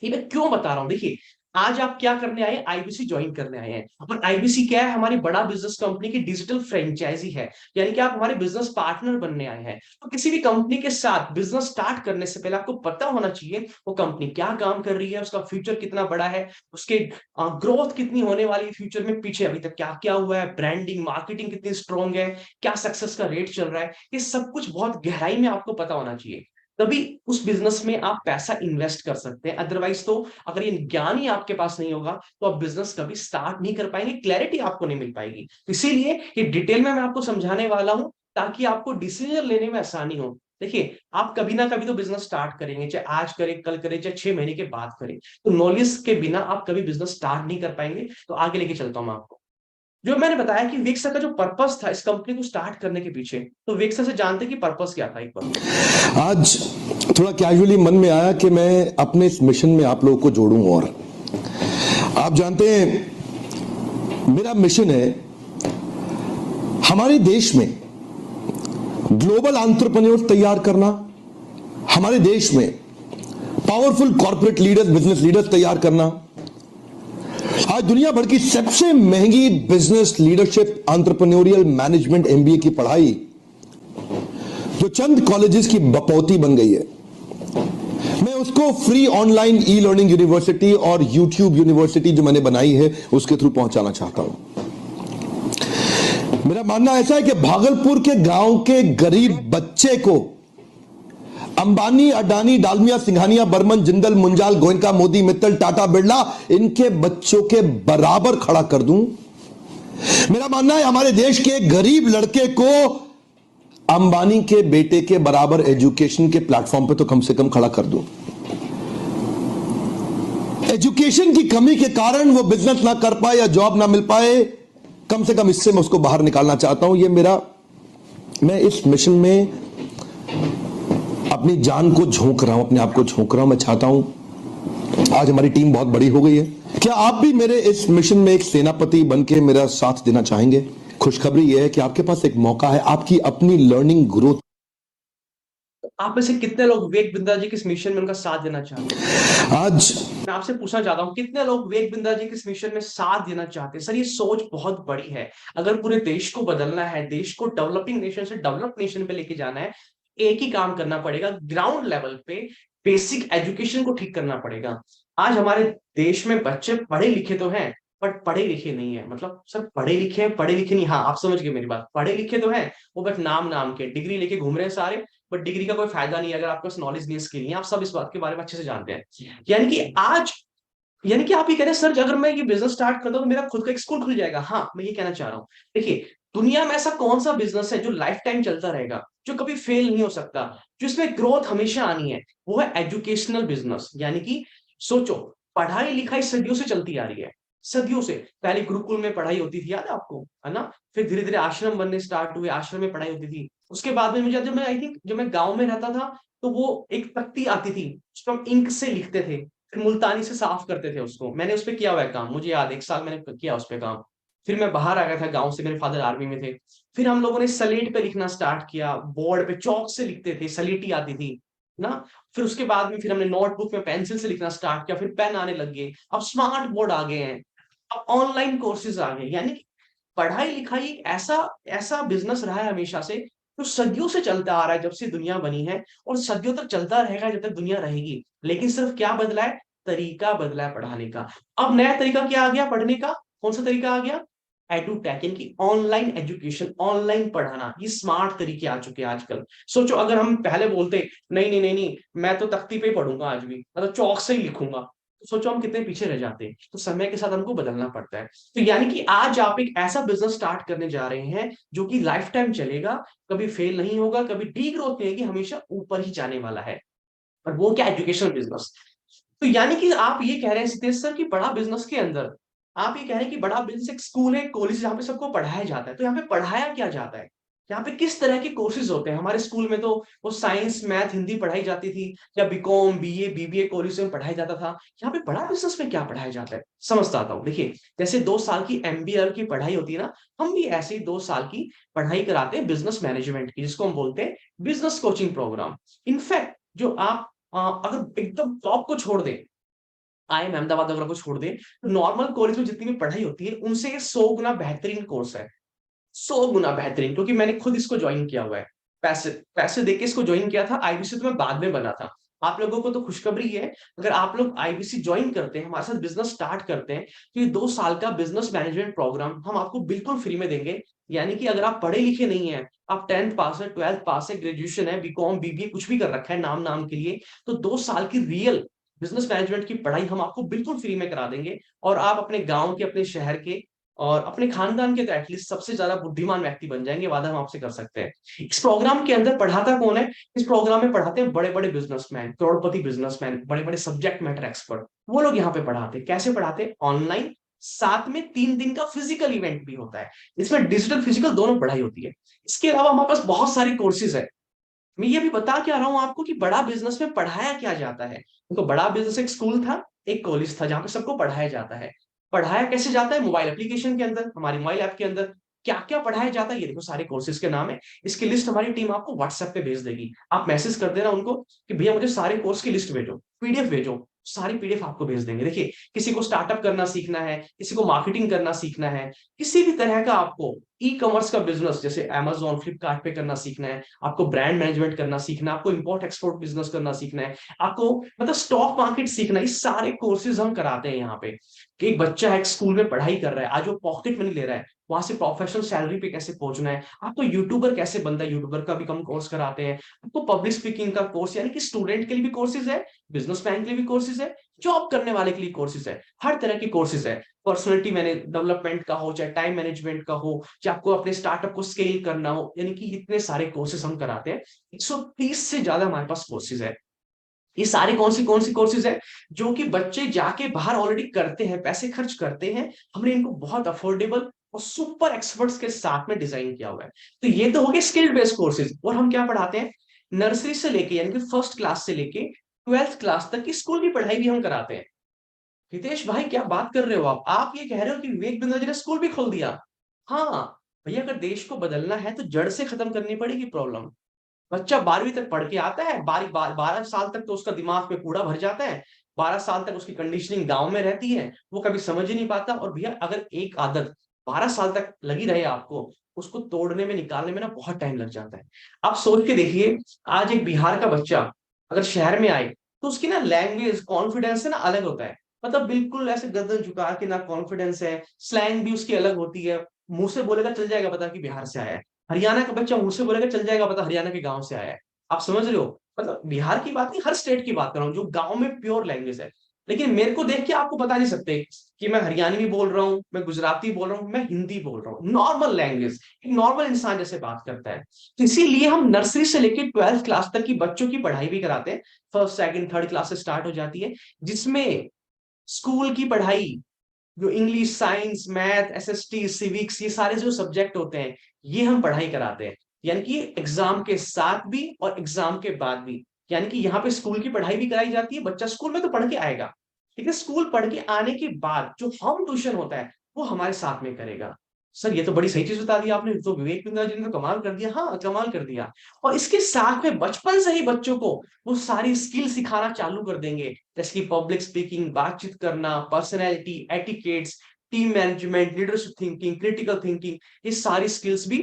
Speaker 1: ये मैं क्यों बता रहा हूं? देखिए, आज आप क्या करने आए हैं? आईबीसी ज्वाइन करने आए हैं। और आईबीसी क्या है? हमारी बड़ा बिजनेस कंपनी की डिजिटल फ्रेंचाइजी है, यानी कि आप हमारे बिजनेस पार्टनर बनने आए हैं। तो किसी भी कंपनी के साथ बिजनेस स्टार्ट करने से पहले आपको पता होना चाहिए वो कंपनी क्या काम कर रही है, उसका फ्यूचर कितना बड़ा है, उसके ग्रोथ कितनी होने वाली है फ्यूचर में, पीछे अभी तक क्या क्या हुआ है, ब्रांडिंग मार्केटिंग कितनी स्ट्रॉन्ग है, क्या सक्सेस का रेट चल रहा है। ये सब कुछ बहुत गहराई में आपको पता होना चाहिए, तभी उस बिजनेस में आप पैसा इन्वेस्ट कर सकते हैं। अदरवाइज तो अगर ये ज्ञान ही आपके पास नहीं होगा तो आप बिजनेस कभी स्टार्ट नहीं कर पाएंगे, क्लैरिटी आपको नहीं मिल पाएगी। इसीलिए ये डिटेल में मैं आपको समझाने वाला हूं ताकि आपको डिसीजन लेने में आसानी हो। देखिए, आप कभी ना कभी तो बिजनेस स्टार्ट करेंगे, चाहे आज करें, कल करें, चाहे 6 महीने के बाद करें। तो नॉलेज के बिना आप कभी बिजनेस स्टार्ट नहीं कर पाएंगे। तो आगे लेके चलता हूं मैं आपको। जो मैंने बताया कि विवेक सर का जो पर्पस था इस कंपनी को स्टार्ट करने के पीछे, तो विवेक सर से जानते कि पर्पस क्या था एक बार।
Speaker 2: आज थोड़ा कैजुअली मन में आया कि मैं अपने इस मिशन में आप लोगों को जोड़ूं। और आप जानते हैं मेरा मिशन है हमारे देश में ग्लोबल एंटरप्रेन्योर्स तैयार करना, हमारे देश में powerful corporate leaders, business leaders तैयार करना। आज दुनिया भर की सबसे महंगी business leadership entrepreneurial management MBA की पढ़ाई जो चंद कॉलेजेस की बपौती बन गई है, मैं उसको free online e learning university और यूट्यूब यूनिवर्सिटी जो मैंने बनाई है उसके थ्रू पहुंचाना चाहता हूं। मेरा मानना ऐसा है कि भागलपुर के गांव के गरीब बच्चे को अंबानी, अडानी, डालमिया, सिंघानिया, बर्मन, जिंदल, मुंजाल, गोयनका, मोदी, मित्तल, टाटा, बिरला, इनके बच्चों के बराबर खड़ा कर दूं। मेरा मानना है हमारे देश के गरीब लड़के को अंबानी के बेटे के बराबर एजुकेशन के प्लेटफॉर्म पे तो कम से कम खड़ा कर दूं। एजुकेशन की कमी के कारण वो बिजनेस ना कर पाए या जॉब ना मिल पाए, कम से कम इससे मैं उसको बाहर निकालना चाहता हूं। मैं इस मिशन में अपनी जान को झोंक रहा हूं, अपने आप को झोंक रहा हूं। मैं चाहता हूं, आज हमारी टीम बहुत बड़ी हो गई है, क्या आप भी मेरे इस मिशन में एक सेनापति बनके मेरा साथ देना चाहेंगे? खुशखबरी यह है कि आपके पास एक मौका है, आपकी अपनी लर्निंग ग्रोथ।
Speaker 1: आप में से कितने लोग विवेक बिंद्रा जी के इस मिशन में उनका साथ देना चाहते हैं?
Speaker 2: आज
Speaker 1: मैं आपसे पूछना चाहता हूं, कितने लोग विवेक बिंद्रा जी के इस मिशन में साथ देना चाहते हैं? सर, ये सोच बहुत बड़ी है। अगर पूरे देश को बदलना है, देश को डेवलपिंग नेशन से डेवलप नेशन पे लेके जाना है, एक ही काम करना पड़ेगा, ग्राउंड लेवल पे बेसिक एजुकेशन को ठीक करना पड़ेगा। आज हमारे देश में बच्चे पढ़े लिखे तो हैं, बट पढ़े लिखे नहीं है। मतलब सर, पढ़े लिखे नहीं, हाँ आप समझ गए मेरी बात। पढ़े लिखे तो हैं, वो बस नाम नाम के डिग्री लेके घूम रहे हैं सारे, बट डिग्री का कोई फायदा नहीं है अगर आपके पास नॉलेज नहीं, स्किल नहीं है। आप सब इस बात के बारे में अच्छे से जानते हैं। यानी कि आप ये कह रहे हैं सर, अगर मैं ये बिजनेस स्टार्ट करता हूं तो मेरा खुद का एक स्कूल खुल जाएगा। हाँ, मैं ये कहना चाह रहा हूँ। देखिए, दुनिया में ऐसा कौन सा बिजनेस है जो लाइफ टाइम चलता रहेगा, जो कभी फेल नहीं हो सकता, जो इसमें ग्रोथ हमेशा आनी है? वो है एजुकेशनल बिजनेस। यानी कि सोचो, पढ़ाई लिखाई सदियों से चलती आ रही है। सदियों से। पहले गुरुकुल में पढ़ाई होती थी, याद है आपको, है ना? फिर धीरे धीरे आश्रम बनने स्टार्ट हुए, आश्रम में पढ़ाई होती थी। उसके बाद में मुझे, जब मैं गांव में रहता था, तो वो एक तख्ती आती थी, उसको हम इंक से लिखते थे, फिर मुल्तानी से साफ करते थे उसको। मैंने उस पे किया हुआ है काम, मुझे याद है, 1 साल मैंने किया उस पे काम। फिर मैं बाहर आ गया था गांव से, मेरे फादर आर्मी में थे। फिर हम लोगों ने सलेट पे लिखना स्टार्ट किया, बोर्ड पे चौक से लिखते थे, सलेटी आती थी ना। फिर उसके बाद में फिर हमने नोटबुक में पेंसिल से लिखना स्टार्ट किया, फिर पेन आने लग गए, अब स्मार्ट बोर्ड आ गए हैं, अब ऑनलाइन कोर्सेज आ गए। यानी कि पढ़ाई लिखाई एक ऐसा ऐसा बिजनेस रहा है हमेशा से, जो सदियों से चलता आ रहा है, जब से दुनिया बनी है, और सदियों तक चलता रहेगा जब तक दुनिया रहेगी। लेकिन सिर्फ क्या बदला है? तरीका बदला है पढ़ाने का। अब नया तरीका क्या आ गया पढ़ने का? कौन सा तरीका आ गया? एडुटेक, यानी ऑनलाइन एजुकेशन, ऑनलाइन पढ़ाना। ये स्मार्ट तरीके आ चुके हैं आजकल। सोचो, अगर हम पहले बोलते नहीं नहीं नहीं नहीं, मैं तो तख्ती पे ही पढ़ूंगा आज भी, मतलब चौक से ही लिखूंगा, तो सोचो हम कितने पीछे रह जाते। तो समय के साथ हमको बदलना पड़ता है। तो यानी कि आज आप एक ऐसा बिजनेस स्टार्ट करने जा रहे हैं जो कि लाइफ टाइम चलेगा, कभी फेल नहीं होगा, कभी डी ग्रोथ नहीं होगी, हमेशा ऊपर ही जाने वाला है। और वो क्या? Educational business. तो यानी कि आप ये कह रहे हैं सितेश सर, कि बड़ा बिजनेस के अंदर आप ये कह रहे हैं कि बड़ा बिजनेस एक स्कूल है, कॉलेज, जहाँ पे सबको पढ़ाया जाता है। तो यहाँ पे पढ़ाया क्या जाता है? यहाँ पे किस तरह के कोर्सेज होते हैं? हमारे स्कूल में तो वो साइंस, मैथ, हिंदी पढ़ाई जाती थी, या बीकॉम, बीए, बीबीए कॉलेज में पढ़ाया जाता था। यहाँ पे बड़ा बिजनेस में क्या पढ़ाया जाता है? समझता आता हूँ। देखिए, जैसे 2 साल की एमबीए की पढ़ाई होती है ना, हम भी ऐसे ही 2 साल की पढ़ाई कराते हैं बिजनेस मैनेजमेंट की, जिसको हम बोलते हैं बिजनेस कोचिंग प्रोग्राम। इनफैक्ट जो आप अगर एकदम टॉप को छोड़ दें, आईएम अहमदाबाद वगैरह को छोड़ दें, तो नॉर्मल कॉलेज में जितनी भी पढ़ाई होती है, उनसे 100 गुना बेहतरीन कोर्स है। 100 गुना बेहतरीन, क्योंकि मैंने खुद इसको ज्वाइन किया हुआ है। पैसे पैसे देके इसको ज्वाइन किया था। आईबीसी तो मैं बाद में बना था। आप लोगों को तो खुशखबरी है, अगर आप लोग आईबीसी ज्वाइन करते हैं, हमारे साथ बिजनेस स्टार्ट करते हैं, तो ये 2 साल का बिजनेस मैनेजमेंट प्रोग्राम हम आपको बिल्कुल फ्री में देंगे। यानी कि अगर आप पढ़े लिखे नहीं है, आप 10th पास है, 12th पास है, ग्रेजुएशन है, बीकॉम, बीबीए कुछ भी कर रखा है नाम नाम के लिए, तो 2 साल की रियल बिजनेस मैनेजमेंट की पढ़ाई हम आपको बिल्कुल फ्री में करा देंगे। और आप अपने गांव के, अपने शहर के और अपने खानदान के तो एटलीस्ट सबसे ज्यादा बुद्धिमान व्यक्ति बन जाएंगे, वादा हम आपसे कर सकते हैं। इस प्रोग्राम के अंदर पढ़ाता कौन है? इस प्रोग्राम में पढ़ाते हैं बड़े बड़े बिजनेसमैन, करोड़पति बिजनेसमैन, बड़े बड़े सब्जेक्ट मैटर एक्सपर्ट। वो लोग यहाँ पे पढ़ाते हैं। कैसे पढ़ाते हैं? ऑनलाइन, साथ में 3 दिन का फिजिकल इवेंट भी होता है। इसमें डिजिटल फिजिकल दोनों पढ़ाई होती है। इसके अलावा हमारे पास बहुत सारी कोर्सेज है। मैं ये भी बता क्या रहा हूं आपको कि बड़ा बिजनेस में पढ़ाया क्या जाता है। तो बड़ा बिजनेस एक स्कूल था, एक कॉलेज था, जहां पे सबको पढ़ाया जाता है। पढ़ाया कैसे जाता है? मोबाइल एप्लीकेशन के अंदर, हमारी मोबाइल ऐप के अंदर। क्या क्या पढ़ाया जाता है ये देखो, सारे कोर्सेज के नाम है। इसकी लिस्ट हमारी टीम आपको व्हाट्सएप पे भेज देगी। आप मैसेज कर देना उनको कि भैया मुझे सारे कोर्स की लिस्ट भेजो, पीडीएफ भेजो। सारी पीडीएफ आपको भेज देंगे। देखिए, किसी को स्टार्टअप करना सीखना है, किसी को मार्केटिंग करना सीखना है, किसी भी तरह का आपको ई कॉमर्स का बिजनेस जैसे अमेजोन, फ्लिपकार्ट पे करना सीखना है, आपको ब्रांड मैनेजमेंट करना सीखना है, आपको इंपोर्ट एक्सपोर्ट बिजनेस करना सीखना है, आपको मतलब स्टॉक मार्केट सीखना है, ये सारे कोर्सेज हम कराते हैं यहाँ पे। कि एक बच्चा है, एक स्कूल में पढ़ाई कर रहा है, आज वो पॉकेट मनी ले रहा है, वहां से प्रोफेशनल सैलरी पे कैसे पहुंचना है, आपको यूट्यूबर कैसे बनता है, यूट्यूबर का भी कम कोर्स कराते हैं, आपको पब्लिक स्पीकिंग का कोर्स, यानी कि स्टूडेंट के लिए भी कोर्सेज है, बिजनेसमैन के लिए भी कोर्सेज है, जॉब करने वाले के लिए कोर्सेज है, हर तरह की कोर्सेज है। पर्सनैलिटी डेवलपमेंट का हो, चाहे टाइम मैनेजमेंट का हो, चाहे आपको अपने स्टार्टअप को स्केल करना हो, यानी कि इतने सारे कोर्सेज हम कराते हैं। 130 से ज्यादा हमारे पास कोर्सेज है। ये सारे कौन सी कोर्सेज है जो कि बच्चे जाके बाहर ऑलरेडी करते हैं, पैसे खर्च करते हैं। हमने इनको बहुत अफोर्डेबल और सुपर एक्सपर्ट्स के साथ में डिजाइन किया हुआ है। तो ये तो हो गए स्किल बेस्ड कोर्सेज। और हम क्या पढ़ाते हैं, नर्सरी से लेके यानी कि फर्स्ट क्लास से लेके 12th क्लास तक की स्कूल की पढ़ाई भी हम कराते हैं। हितेश भाई क्या बात कर रहे हो आप ये कह रहे हो कि विवेक बिंद्रा जी ने स्कूल भी खोल दिया? हाँ भैया, अगर देश को बदलना है तो जड़ से खत्म करनी पड़ेगी प्रॉब्लम। बच्चा 12वीं तक पढ़ के आता है, 12 साल तक तो उसका दिमाग में कूड़ा भर जाता है, 12 साल तक उसकी कंडीशनिंग गांव में रहती है, वो कभी समझ ही नहीं पाता। और भैया अगर एक आदत 12 साल तक लगी रहे आपको, उसको तोड़ने में निकालने में ना बहुत टाइम लग जाता है। आप सोच के देखिए, आज एक बिहार का बच्चा अगर शहर में आए तो उसकी ना लैंग्वेज कॉन्फिडेंस है ना अलग होता है। मतलब बिल्कुल ऐसे गर्दन झुका के ना कॉन्फिडेंस है, स्लैंग भी उसकी अलग होती है। मुंह से बोलेगा चल जाएगा पता कि बिहार से आया है। हरियाणा का बच्चा मुंह से बोलेगा चल जाएगा पता हरियाणा के गांव से आया है। आप समझ रहे हो? मतलब बिहार की बात नहीं, हर स्टेट की बात कर रहा हूँ जो गांव में प्योर लैंग्वेज है। लेकिन मेरे को देख के आपको बता नहीं सकते कि मैं हरियाणवी बोल रहा हूँ, मैं गुजराती बोल रहा हूँ, मैं हिंदी बोल रहा हूँ। नॉर्मल लैंग्वेज, एक नॉर्मल इंसान जैसे बात करता है। तो इसीलिए हम नर्सरी से लेकर 12th क्लास तक की बच्चों की पढ़ाई भी कराते हैं। फर्स्ट सेकंड थर्ड क्लास से स्टार्ट हो जाती है, जिसमें स्कूल की पढ़ाई, जो English, science, math, SST, civics, ये सारे जो सब्जेक्ट होते हैं, ये हम पढ़ाई कराते हैं। यानी कि एग्जाम के साथ भी और एग्जाम के बाद भी। यानी कि यहाँ पे स्कूल की पढ़ाई भी कराई जाती है, बच्चा स्कूल में तो पढ़ के आएगा, ठीक है, स्कूल पढ़ के आने के बाद जो होम ट्यूशन होता है वो हमारे साथ में करेगा। सर ये तो बड़ी सही चीज बता दी आपने, तो विवेक बिंद्रा जी ने तो कमाल कर दिया। हाँ कमाल कर दिया। और इसके साथ में बचपन से ही बच्चों को वो सारी स्किल सिखाना चालू कर देंगे, जैसे कि पब्लिक स्पीकिंग, बातचीत करना, personality, etiquettes, team management, leadership thinking, critical thinking. ये सारी स्किल्स भी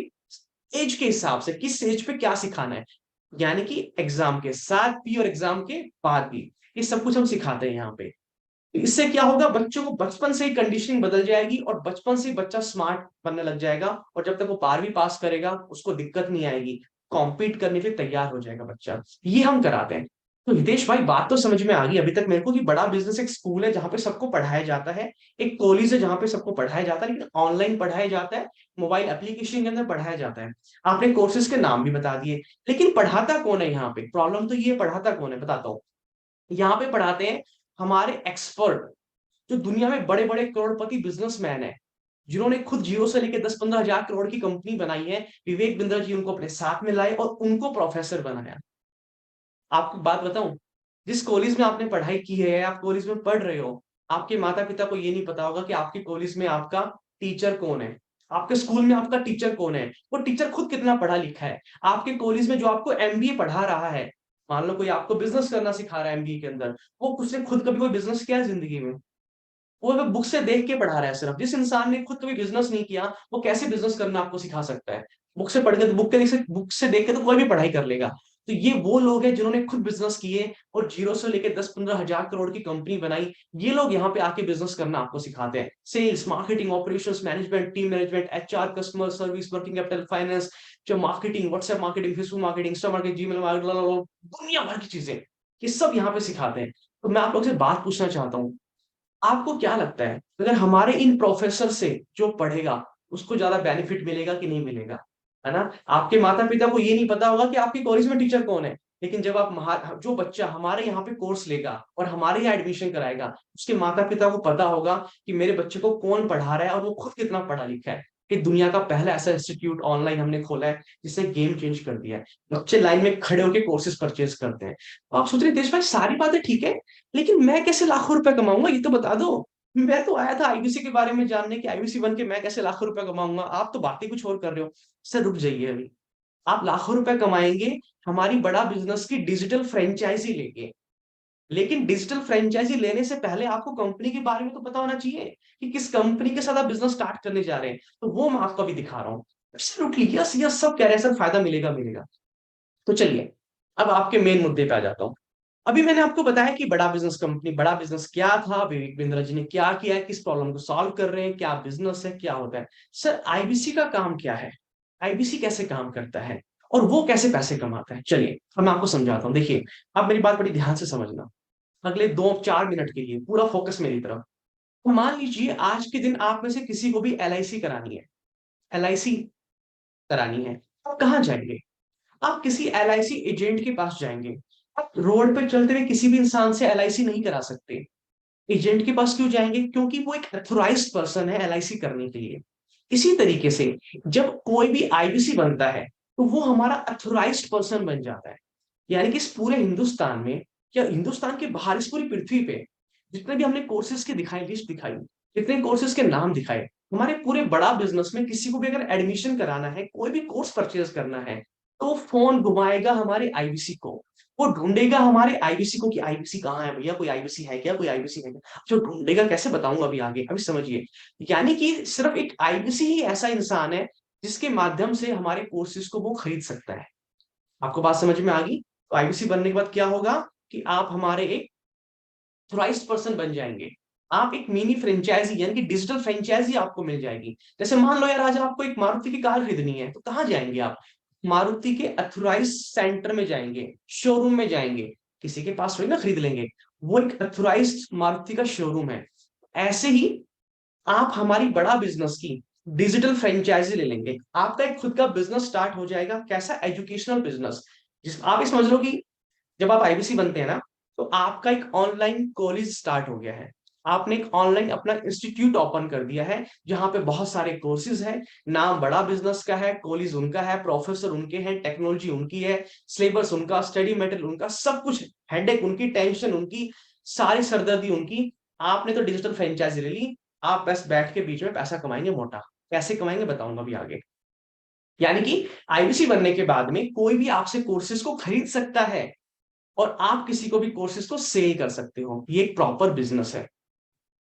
Speaker 1: एज के हिसाब से किस एज पे क्या सिखाना है, यानी कि एग्जाम के साथ भी और एग्जाम के बाद भी, ये सब कुछ हम सिखाते हैं यहाँ पे। इससे क्या होगा, बच्चों को बचपन से ही कंडीशनिंग बदल जाएगी और बचपन से ही बच्चा स्मार्ट बनने लग जाएगा। और जब तक वो 12वीं पास करेगा उसको दिक्कत नहीं आएगी, कॉम्पीट करने के लिए तैयार हो जाएगा बच्चा। ये हम कराते हैं। तो हितेश भाई बात तो समझ में आ गई अभी तक मेरे को कि बड़ा बिजनेस एक स्कूल है जहां पे सबको पढ़ाया जाता है, एक कॉलेज है जहां पे सबको पढ़ाया जाता है, लेकिन ऑनलाइन पढ़ाया जाता है, मोबाइल एप्लीकेशन के अंदर पढ़ाया जाता है। आपने कोर्सेज के नाम भी बता दिए, लेकिन पढ़ाता कौन है यहाँ पे? प्रॉब्लम तो ये पढ़ाता कौन है बताता हूँ। यहाँ पे पढ़ाते हैं हमारे एक्सपर्ट, जो दुनिया में बड़े बड़े करोड़पति बिजनेसमैन है, जिन्होंने खुद जीरो से लेकर 10-15 हजार करोड़ की कंपनी बनाई है। विवेक बिंद्रा जी उनको अपने साथ में लाए और उनको प्रोफेसर बनाया। आपको बात बताऊं, जिस कॉलेज में आपने पढ़ाई की है, आप कॉलेज में पढ़ रहे हो, आपके माता पिता को ये नहीं पता होगा कि आपके कॉलेज में आपका टीचर कौन है, आपके स्कूल में आपका टीचर कौन है, वो टीचर खुद कितना पढ़ा लिखा है। आपके कॉलेज में जो आपको एमबीए पढ़ा रहा है, मान लो कोई आपको बिजनेस करना सिखा रहा है एमबीए के अंदर, वो उसने खुद कभी कोई बिजनेस किया है जिंदगी में? वो हमें बुक से देख के पढ़ा रहा है सिर्फ। जिस इंसान ने खुद कभी बिजनेस नहीं किया, वो कैसे बिजनेस करना आपको सिखा सकता है? बुक से पढ़ के, बुक से देख के तो कोई भी पढ़ाई कर लेगा। तो ये वो लोग हैं जिन्होंने खुद बिजनेस किए और जीरो से लेकर 10-15 हजार करोड़ की कंपनी बनाई। ये लोग यहाँ पे आके बिजनेस करना आपको सिखाते हैं। Sales, marketing, operations management, team management, HR, customer service, working capital, finance, जो marketing, WhatsApp marketing, Facebook marketing, Insta marketing, Gmail marketing, दुनिया भर की चीजें, ये सब यहाँ पे सिखाते हैं। तो मैं आप लोग से बात पूछना चाहता हूँ, आपको क्या लगता है अगर हमारे इन प्रोफेसर से जो पढ़ेगा उसको ज्यादा बेनिफिट मिलेगा कि नहीं मिलेगा? है ना? आपके माता पिता को ये नहीं पता होगा कि आपके कॉलेज में टीचर कौन है, लेकिन जब जो बच्चा हमारे यहाँ पे कोर्स लेगा और हमारे यहाँ एडमिशन कराएगा, उसके माता पिता को पता होगा कि मेरे बच्चे को कौन पढ़ा रहा है और वो खुद कितना पढ़ा लिखा है। कि दुनिया का पहला ऐसा इंस्टीट्यूट ऑनलाइन हमने खोला है जिसने गेम चेंज कर दिया है। बच्चे लाइन में खड़े होकर कोर्सेज परचेज करते हैं। तो आप सोच रहे देश भाई सारी बातें ठीक है, लेकिन मैं कैसे लाखों रुपए कमाऊंगा ये तो बता दो। मैं तो आया था आईबीसी के बारे में जानने की, आईबीसी बन के मैं कैसे लाखों रुपए कमाऊंगा, आप तो बातें कुछ और कर रहे हो। सर रुक जाइए अभी, आप लाखों रुपए कमाएंगे हमारी बड़ा बिजनेस की डिजिटल फ्रेंचाइजी लेके, लेकिन डिजिटल फ्रेंचाइजी लेने से पहले आपको कंपनी के बारे में तो पता होना चाहिए कि किस कंपनी के साथ आप बिजनेस स्टार्ट करने जा रहे हैं। तो वो मैं आपको अभी दिखा रहा हूँ। एब्सोल्युटली यस यस, सब कह रहे हैं सर फायदा मिलेगा मिलेगा। तो चलिए अब आपके मेन मुद्दे पे आ जाता हूँ। अभी मैंने आपको बताया कि बड़ा बिजनेस कंपनी, बड़ा बिजनेस क्या था, विवेक बिंद्रा जी ने क्या किया है, किस प्रॉब्लम को सॉल्व कर रहे हैं, क्या बिजनेस है, क्या होता है। सर आईबीसी का काम क्या है, आईबीसी कैसे काम करता है और वो कैसे पैसे कमाता है, चलिए अब मैं आपको समझाता हूँ। देखिए आप मेरी बात बड़ी ध्यान से समझना, अगले 2-4 मिनट के लिए पूरा फोकस मेरी तरफ। तो मान लीजिए आज के दिन आप में से किसी को भी एलआईसी करानी है, एलआईसी करानी है, आप कहाँ जाएंगे? आप किसी एलआईसी एजेंट के पास जाएंगे। आप रोड पे चलते हुए किसी भी इंसान से एलआईसी नहीं करा सकते। एजेंट के पास क्यों जाएंगे? क्योंकि वो एक अथोराइज्ड पर्सन है एलआईसी करने के लिए। इसी तरीके से जब कोई भी आईबीसी बनता है तो वो हमारा अथोराइज्ड पर्सन बन जाता है। यानी कि इस पूरे हिंदुस्तान में या हिंदुस्तान के बाहर इस पूरी पृथ्वी पे जितने भी हमने कोर्सेज की दिखाई, लिस्ट दिखाई, जितने कोर्सेज के नाम दिखाए, हमारे पूरे बड़ा बिजनेस में किसी को भी अगर एडमिशन कराना है, कोई भी कोर्स परचेज करना है, तो फोन घुमाएगा हमारे आईबीसी को। वो ढूंढेगा हमारे आईबीसी को कि आईबीसी कहाँ है भैया, कोई आईबीसी है क्या, कोई आईबीसी है क्या। जो ढूंढेगा कैसे बताऊंगा अभी आगे, अभी समझिए। यानी कि सिर्फ एक आईबीसी ही ऐसा इंसान है जिसके माध्यम से हमारे कोर्सेज को वो खरीद सकता है। आपको बात समझ में आ गई? तो आईबीसी बनने के बाद क्या होगा कि आप हमारे एक थोराइज्ड पर्सन बन जाएंगे। आप एक मिनी फ्रेंचाइजी यानी कि डिजिटल फ्रेंचाइजी आपको मिल जाएगी। जैसे मान लो यार आज आपको एक मारुति की कार खरीदनी है, तो कहाँ जाएंगे आप? मारुति के अथोराइज सेंटर में जाएंगे, शोरूम में जाएंगे। किसी के पास थोड़ी ना खरीद लेंगे, वो एक अथोराइज्ड मारुति का शोरूम है। ऐसे ही आप हमारी बड़ा बिजनेस की डिजिटल फ्रेंचाइजी ले लेंगे, आपका एक खुद का बिजनेस स्टार्ट हो जाएगा। कैसा? Educational business. जिस आप ये समझ लो कि जब आप आईबीसी बनते हैं ना, तो आपका एक ऑनलाइन कॉलेज स्टार्ट हो गया है। आपने एक ऑनलाइन अपना इंस्टीट्यूट ओपन कर दिया है जहां पे बहुत सारे कोर्सेज हैं। नाम बड़ा बिजनेस का है, कॉलेज उनका है, प्रोफेसर उनके हैं, टेक्नोलॉजी उनकी है, सिलेबस उनका, स्टडी मटेरियल उनका, सब कुछ। हेडेक उनकी, टेंशन उनकी, सारी सरदर्दी उनकी। आपने तो डिजिटल फ्रेंचाइजी ले ली, आप बस बैठ के बीच में पैसा कमाएंगे मोटा। कैसे कमाएंगे बताऊंगा अभी आगे। यानी कि आईबीसी बनने के बाद में कोई भी आपसे कोर्सेज को खरीद सकता है और आप किसी को भी कोर्सेज को सेल कर सकते हो। ये एक प्रॉपर बिजनेस है।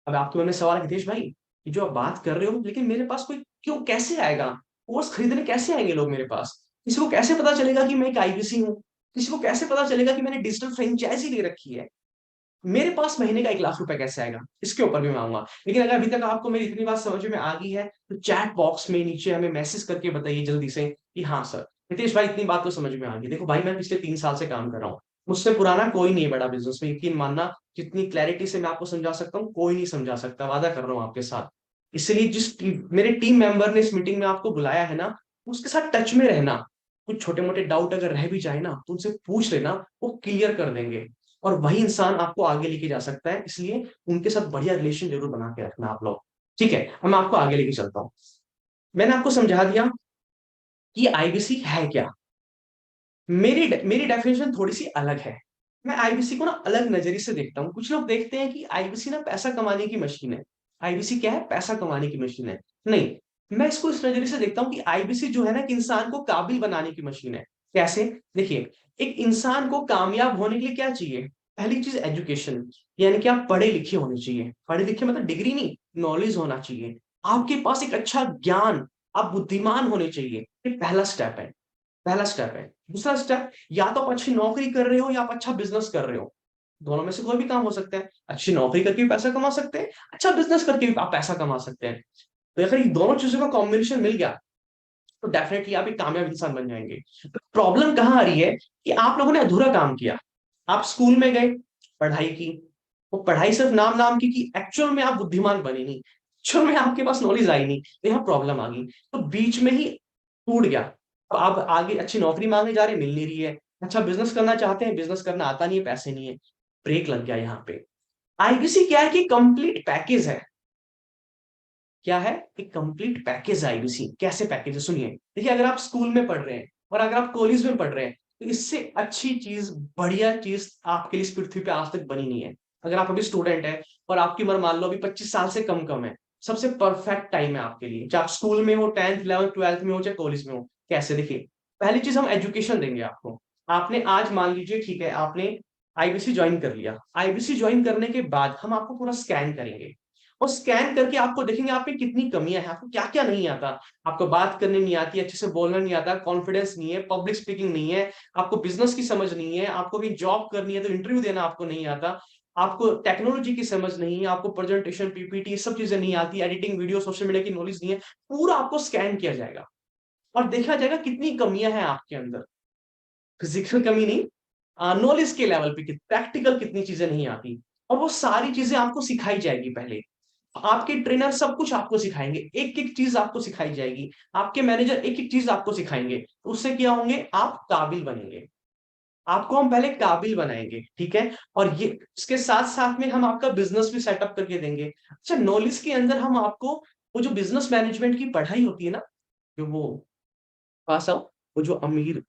Speaker 1: अब आपके मन में सवाल है, हितेश भाई ये जो आप बात कर रहे हो, लेकिन मेरे पास कोई क्यों, कैसे आएगा कोर्स खरीदने, कैसे आएंगे लोग मेरे पास? किसी को कैसे पता चलेगा कि मैं एक आईबीसी हूँ? किसी को कैसे पता चलेगा कि मैंने डिजिटल फ्रेंचाइजी ले रखी है? मेरे पास महीने का 1 लाख रुपए कैसे आएगा? इसके ऊपर भी मैं आऊंगा। लेकिन अगर अभी तक आपको मेरी इतनी बात समझ में आ गई है तो चैट बॉक्स में नीचे हमें मैसेज करके बताइए जल्दी से कि हाँ सर हितेश भाई इतनी बात तो समझ में आ गई। देखो भाई मैं पिछले 3 साल से काम कर रहा हूँ, मुझसे पुराना कोई नहीं है बड़ा बिजनेस में, यकीन मानना। जितनी क्लैरिटी से मैं आपको समझा सकता हूँ कोई नहीं समझा सकता, वादा कर रहा हूँ आपके साथ। इसलिए मेरे टीम मेंबर ने इस मीटिंग में आपको बुलाया है ना, उसके साथ टच में रहना। कुछ छोटे मोटे डाउट अगर रह भी जाए ना तो उनसे पूछ लेना, वो क्लियर कर देंगे। और वही इंसान आपको आगे लेके जा सकता है, इसलिए उनके साथ बढ़िया रिलेशन जरूर बना के रखना आप लोग। ठीक है, अब मैं आपको आगे लेके चलता हूँ। मैंने आपको समझा दिया कि आईबीसी है क्या। मेरी मेरी डेफिनेशन थोड़ी सी अलग है। मैं आईबीसी को ना अलग नजरिए से देखता हूँ। कुछ लोग देखते हैं कि आईबीसी ना पैसा कमाने की मशीन है। आईबीसी क्या है? पैसा कमाने की मशीन है। नहीं, मैं इसको इस नजरिए से देखता हूँ कि आईबीसी जो है ना, कि इंसान को काबिल बनाने की मशीन है। कैसे? देखिए, एक इंसान को कामयाब होने के लिए क्या चाहिए? पहली चीज एजुकेशन, यानी कि आप पढ़े लिखे होने चाहिए। पढ़े लिखे मतलब डिग्री नहीं, नॉलेज होना चाहिए। आपके पास एक अच्छा ज्ञान, आप बुद्धिमान होने चाहिए। ये पहला स्टेप है, पहला स्टेप है। दूसरा स्टेप, या तो आप अच्छी नौकरी कर रहे हो या आप अच्छा बिजनेस कर रहे हो। दोनों में से कोई भी काम हो सकता है। अच्छी नौकरी करके भी पैसा कमा सकते हैं, अच्छा बिजनेस करके भी आप पैसा कमा सकते हैं। तो अगर ये दोनों चीजों का कॉम्बिनेशन मिल गया तो डेफिनेटली आप एक कामयाब इंसान बन जाएंगे। तो प्रॉब्लम कहाँ आ रही है कि आप लोगों ने अधूरा काम किया। आप स्कूल में गए, पढ़ाई की, वो पढ़ाई सिर्फ नाम नाम की, एक्चुअल में आप बुद्धिमान बने नहीं, एक्चुअल में आपके पास नॉलेज आई नहीं, तो यहाँ प्रॉब्लम आ गई। तो बीच में ही टूट गया। अब आप आगे अच्छी नौकरी मांगने जा रहे हैं, मिल नहीं रही है। अच्छा बिजनेस करना चाहते हैं, बिजनेस करना आता नहीं है, पैसे नहीं है, ब्रेक लग गया यहाँ पे। आईबीसी क्या है कि कंप्लीट पैकेज है। क्या है? एक कंप्लीट पैकेज आईबीसी। कैसे पैकेज है सुनिए। देखिए, अगर आप स्कूल में पढ़ रहे हैं और अगर आप कॉलेज में पढ़ रहे हैं, तो इससे अच्छी चीज, बढ़िया चीज आपके लिए इस पृथ्वी पे आज तक बनी नहीं है। अगर आप अभी स्टूडेंट है और आपकी उम्र मान लो अभी 25 साल से कम कम है, सबसे परफेक्ट टाइम है आपके लिए, चाहे आप स्कूल में हो, 10th 11th 12th में हो, चाहे कॉलेज में हो। कैसे? देखिए, पहली चीज हम एजुकेशन देंगे आपको। आपने आज मान लीजिए, ठीक है, आपने आईबीसी ज्वाइन कर लिया। आईबीसी ज्वाइन करने के बाद हम आपको पूरा स्कैन करेंगे। और स्कैन करके आपको देखेंगे आप में कितनी कमियां हैं, आपको क्या क्या नहीं आता। आपको बात करनी नहीं आती, अच्छे से बोलना नहीं आता, कॉन्फिडेंस नहीं है, पब्लिक स्पीकिंग नहीं है, आपको बिजनेस की समझ नहीं है, आपको भी जॉब करनी है तो इंटरव्यू देना आपको नहीं आता, आपको टेक्नोलॉजी की समझ नहीं है, आपको प्रेजेंटेशन पीपीटी सब चीजें नहीं आती, एडिटिंग वीडियो सोशल मीडिया की नॉलेज नहीं है, पूरा आपको स्कैन किया जाएगा और देखा जाएगा कितनी कमियां हैं आपके अंदर। फिजिकल कमी नहीं, नॉलेज के लेवल पे प्रैक्टिकल कितनी चीजें नहीं आती, और वो सारी चीजें आपको सिखाई जाएगी पहले। आपके ट्रेनर सब कुछ आपको सिखाएंगे, एक एक चीज आपको सिखाई जाएगी, आपके मैनेजर एक एक चीज आपको सिखाएंगे, तो उससे क्या होंगे, आप काबिल बनेंगे। आपको हम पहले काबिल बनाएंगे, ठीक है, और ये इसके साथ साथ में हम आपका बिजनेस भी सेटअप करके देंगे। अच्छा, नॉलेज के अंदर हम आपको वो जो बिजनेस मैनेजमेंट की पढ़ाई होती है ना, जो वो पास आउट, वो जो अमीर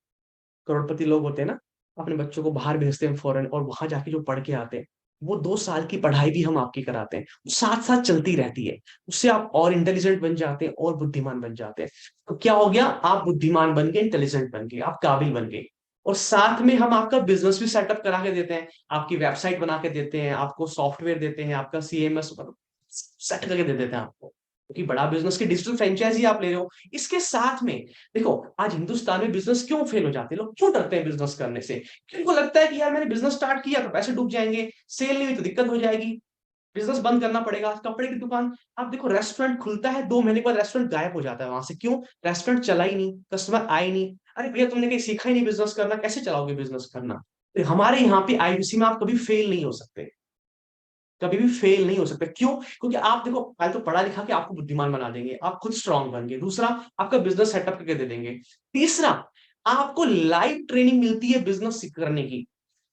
Speaker 1: करोड़पति लोग होते हैं ना, अपने बच्चों को बाहर भेजते हैं फॉरेन, और वहां जाके जो पढ़ के आते हैं, वो 2 साल की पढ़ाई भी हम आपकी कराते हैं, साथ साथ चलती रहती है। उससे आप और इंटेलिजेंट बन जाते हैं और बुद्धिमान बन जाते हैं। तो क्या हो गया, आप बुद्धिमान बन गए, इंटेलिजेंट बन गए, आप काबिल बन गए, और साथ में हम आपका बिजनेस भी सेटअप करा के देते हैं, आपकी वेबसाइट बना के देते हैं, आपको सॉफ्टवेयर देते हैं, आपका सीएमएस सेट करके दे देते हैं आपको, क्योंकि बड़ा बिजनेस की डिजिटल फ्रेंचाइजी आप ले रहे हो। इसके साथ में देखो, आज हिंदुस्तान में बिजनेस क्यों फेल हो जाते हैं, लोग क्यों डरते हैं बिजनेस करने से, क्योंकि उनको लगता है कि यार मैंने बिजनेस स्टार्ट किया तो पैसे डूब जाएंगे, सेल नहीं हुई तो दिक्कत हो जाएगी, बिजनेस बंद करना पड़ेगा। कपड़े की दुकान, आप देखो, रेस्टोरेंट खुलता है, 2 महीने के बाद रेस्टोरेंट गायब हो जाता है वहां से, क्यों, रेस्टोरेंट चला ही नहीं, कस्टमर आए नहीं। अरे भैया, तुमने कहीं सीखा ही नहीं बिजनेस करना, कैसे चलाओगे बिजनेस करना। तो हमारे यहाँ पे आईबीसी में आप कभी फेल नहीं हो सकते, कभी भी फेल नहीं हो सकते, क्यों, क्योंकि आप देखो, पहले तो पढ़ा लिखा के आपको बुद्धिमान बना देंगे, आप खुद स्ट्रांग बन गए, दूसरा आपका बिजनेस सेटअप करके दे देंगे, तीसरा आपको लाइव ट्रेनिंग मिलती है बिजनेस करने की।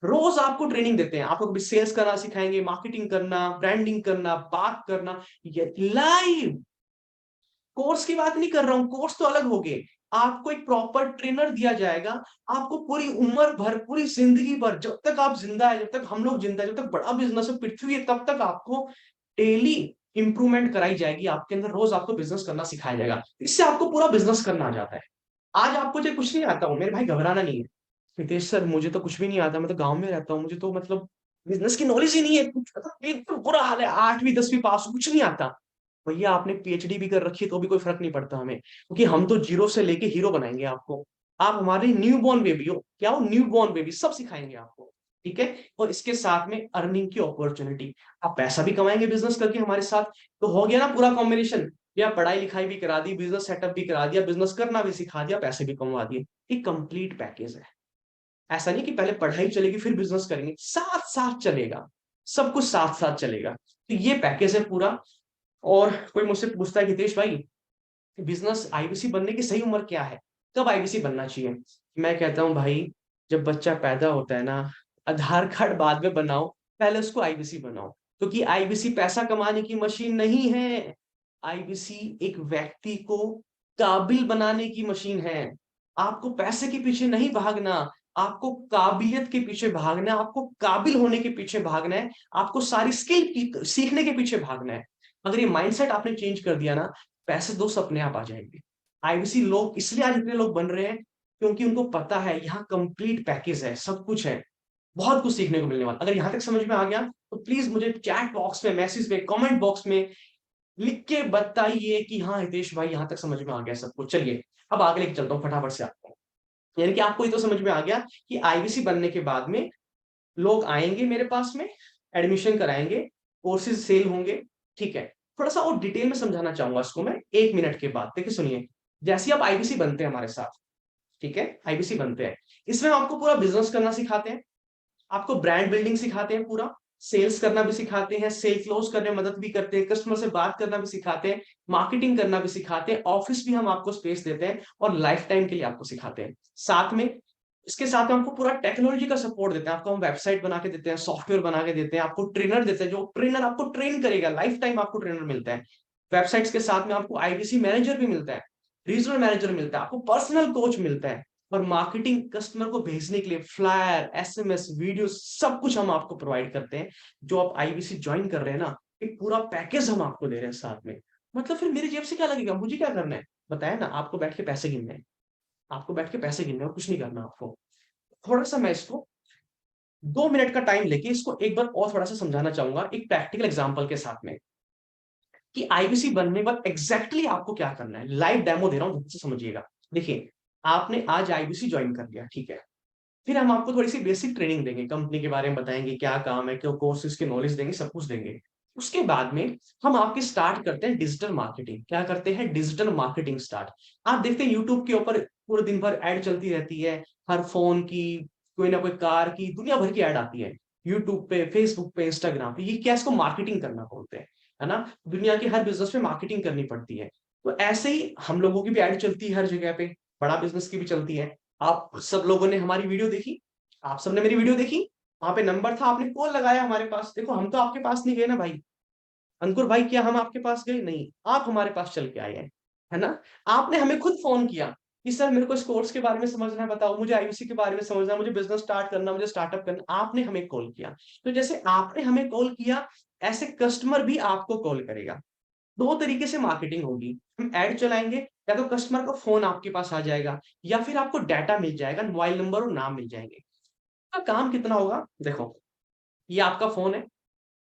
Speaker 1: रोज आपको ट्रेनिंग देते हैं, आपको कभी सेल्स करना सिखाएंगे, मार्केटिंग करना, ब्रांडिंग करना, बात करना, ये लाइव। कोर्स की बात नहीं कर रहा हूं, कोर्स तो अलग हो गए, आपको एक प्रॉपर ट्रेनर दिया जाएगा, आपको पूरी उम्र भर, पूरी जिंदगी भर, जब तक आप जिंदा है, जब तक हम लोग जिंदा है, जब तक बड़ा बिजनेस है, पृथ्वी है, तब तक आपको डेली इंप्रूवमेंट कराई जाएगी, आपके अंदर रोज आपको बिजनेस करना सिखाया जाएगा, इससे आपको पूरा बिजनेस करना आ जाता है। आज आपको जो कुछ नहीं आता हूँ, मेरे भाई घबराना नहीं है। नितेश सर, मुझे तो कुछ भी नहीं आता, मैं तो गांव में रहता हूँ, मुझे तो मतलब बिजनेस की नॉलेज ही नहीं है, कुछ मतलब एकदम बुरा हाल है, 8वीं 10वीं पास हूं, कुछ नहीं आता। भैया, आपने पीएचडी भी कर रखी है तो भी कोई फर्क नहीं पड़ता हमें, क्योंकि हम तो जीरो से लेके हीरो बनाएंगे आपको। आप हमारे न्यू बॉर्न बेबी हो, क्या हो, न्यू बॉर्न बेबी, सब सिखाएंगे आपको, ठीक है। और इसके साथ में अर्निंग की अपॉर्चुनिटी, आप पैसा भी कमाएंगे बिजनेस करके हमारे साथ, तो हो गया ना पूरा कॉम्बिनेशन। या पढ़ाई लिखाई भी करा दी, बिजनेस सेटअप भी करा दिया, बिजनेस करना भी सिखा दिया, पैसे भी कमवा दिए, एक कंप्लीट पैकेज है। ऐसा नहीं कि पहले पढ़ाई चलेगी फिर बिजनेस करेंगे, साथ साथ चलेगा, सब कुछ साथ साथ चलेगा। तो ये पैकेज है पूरा। और कोई मुझसे पूछता है, हितेश भाई, बिजनेस आईबीसी बनने की सही उम्र क्या है, कब आईबीसी बनना चाहिए। मैं कहता हूँ भाई, जब बच्चा पैदा होता है ना, आधार कार्ड बाद में बनाओ, पहले उसको आईबीसी बनाओ, क्योंकि आईबीसी पैसा कमाने की मशीन नहीं है। आईबीसी एक व्यक्ति को काबिल बनाने की मशीन है। आपको पैसे के पीछे नहीं भागना, आपको काबिलियत के पीछे भागना है, आपको काबिल होने के पीछे भागना है, आपको सारी स्किल सीखने के पीछे भागना है। अगर ये माइंडसेट आपने चेंज कर दिया ना, पैसे दोस्त अपने आप आ जाएंगे। आईबीसी लोग इसलिए आज इतने लोग बन रहे हैं, क्योंकि उनको पता है यहाँ कंप्लीट पैकेज है, सब कुछ है, बहुत कुछ सीखने को मिलने वाला। अगर यहाँ तक समझ में आ गया तो प्लीज मुझे चैट बॉक्स में, मैसेज में, कमेंट बॉक्स में लिख के बताइए कि हाँ हितेश भाई, यहाँ तक समझ में आ गया सब कुछ। चलिए, अब आगे लेके चलता हूँ फटाफट से आपको। यानी कि आपको ये तो समझ में आ गया कि आईबीसी बनने के बाद में लोग आएंगे मेरे पास में, एडमिशन कराएंगे, कोर्सेज सेल होंगे, ठीक है। थोड़ा सा और डिटेल में समझाना चाहूंगा इसको मैं 1 मिनट के बाद, देखिए सुनिए। जैसे आप आईबीसी बनते हैं हमारे साथ, ठीक है, आईबीसी बनते हैं, इसमें हम आपको पूरा बिजनेस करना सिखाते हैं, आपको ब्रांड बिल्डिंग सिखाते हैं, पूरा सेल्स करना भी सिखाते हैं, सेल क्लोज करने में मदद भी करते हैं, कस्टमर से बात करना भी सिखाते हैं, मार्केटिंग करना भी सिखाते हैं, ऑफिस भी हम आपको स्पेस देते हैं, और लाइफ टाइम के लिए आपको सिखाते हैं। साथ में इसके साथ हम आपको पूरा टेक्नोलॉजी का सपोर्ट देते हैं, आपको हम वेबसाइट बना के देते हैं, सॉफ्टवेयर बना के देते हैं, आपको ट्रेनर देते हैं, जो ट्रेनर आपको ट्रेन करेगा, लाइफ टाइम आपको ट्रेनर मिलता है। वेबसाइट्स के साथ में आपको आईबीसी मैनेजर भी मिलता है, रीजनल मैनेजर मिलता है, आपको पर्सनल कोच मिलता है, और मार्केटिंग कस्टमर को भेजने के लिए फ्लायर, एसएमएस, वीडियो, सब कुछ हम आपको प्रोवाइड करते हैं। जो आप आईबीसी ज्वाइन कर रहे हैं ना, एक पूरा पैकेज हम आपको दे रहे हैं साथ में। मतलब फिर मेरी जेब से क्या लगेगा, मुझे क्या करना है, बताया ना, आपको बैठ के पैसे गिनने हैं, आपको बैठ के पैसे गिनने हैं, और कुछ नहीं करना आपको। थोड़ा सा मैं इसको 2 मिनट का टाइम लेके इसको एक बार और थोड़ा सा समझाना चाहूंगा एक प्रैक्टिकल एग्जांपल के साथ में। कि आईबीसी बनने के बाद एग्जैक्टली आपको क्या करना है। लाइव डेमो दे रहा हूँ, ध्यान से समझिएगा। देखिए, आपने आज आईबीसी ज्वाइन कर लिया, ठीक है। फिर हम आपको थोड़ी सी बेसिक ट्रेनिंग देंगे, कंपनी के बारे में बताएंगे, क्या काम है, क्यों कोर्सेज की नॉलेज देंगे, सब कुछ देंगे। उसके बाद में हम आपके स्टार्ट करते हैं डिजिटल मार्केटिंग। क्या करते हैं? Digital marketing start. आप देखते हैं यूट्यूब के ऊपर पूरे दिन भर ऐड चलती रहती है, हर फोन की, कोई ना कोई कार की, दुनिया भर की ऐड आती है यूट्यूब पे, फेसबुक पे, इंस्टाग्राम पे। ये क्या, इसको मार्केटिंग करना बोलते हैं, है ना। दुनिया की हर बिजनेस में मार्केटिंग करनी पड़ती है। तो ऐसे ही हम लोगों की भी ऐड चलती है हर जगह पे, बड़ा बिजनेस की भी चलती है। आप सब लोगों ने हमारी वीडियो देखी, आप सबने मेरी वीडियो देखी, वहां पे नंबर था, आपने कॉल लगाया हमारे पास। देखो, हम तो आपके पास नहीं गए ना भाई, अंकुर भाई, क्या हम आपके पास गए? नहीं, आप हमारे पास चल के आए हैं, है ना। आपने हमें खुद फोन किया कि सर मेरे को इस कोर्स के बारे में समझना है, बताओ मुझे आईयूसी के बारे में समझना है, मुझे बिजनेस स्टार्ट करना, मुझे स्टार्टअप करना। आपने हमें कॉल किया। तो जैसे आपने हमें कॉल किया, ऐसे कस्टमर भी आपको कॉल करेगा। दो तरीके से मार्केटिंग होगी। हम ऐड चलाएंगे, या तो कस्टमर का फोन आपके पास आ जाएगा, या फिर आपको डाटा मिल जाएगा, मोबाइल नंबर और नाम मिल जाएंगे। का काम कितना होगा? देखो, ये आपका फोन है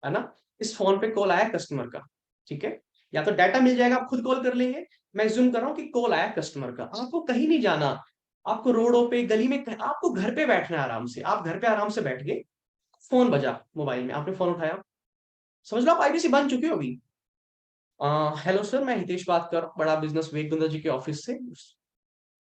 Speaker 1: ना। इस फोन पे कॉल आया कस्टमर का, ठीक है। या तो डाटा मिल जाएगा, आप खुद कॉल कर लेंगे। मैं जूम कर रहा हूँ कि कॉल आया कस्टमर का, आपको कहीं नहीं जाना। आपको रोडों पे, गली में, आपको घर पे बैठना है आराम से। आप घर पे आराम से बैठ गए, फोन बजा मोबाइल में, आपने फोन उठाया, समझ लो आप आईबीसी बन चुके हो अभी। हेलो सर, मैं हितेश बात कर रहा हूँ, बड़ा बिजनेस वेग बिंदर जी के ऑफिस से।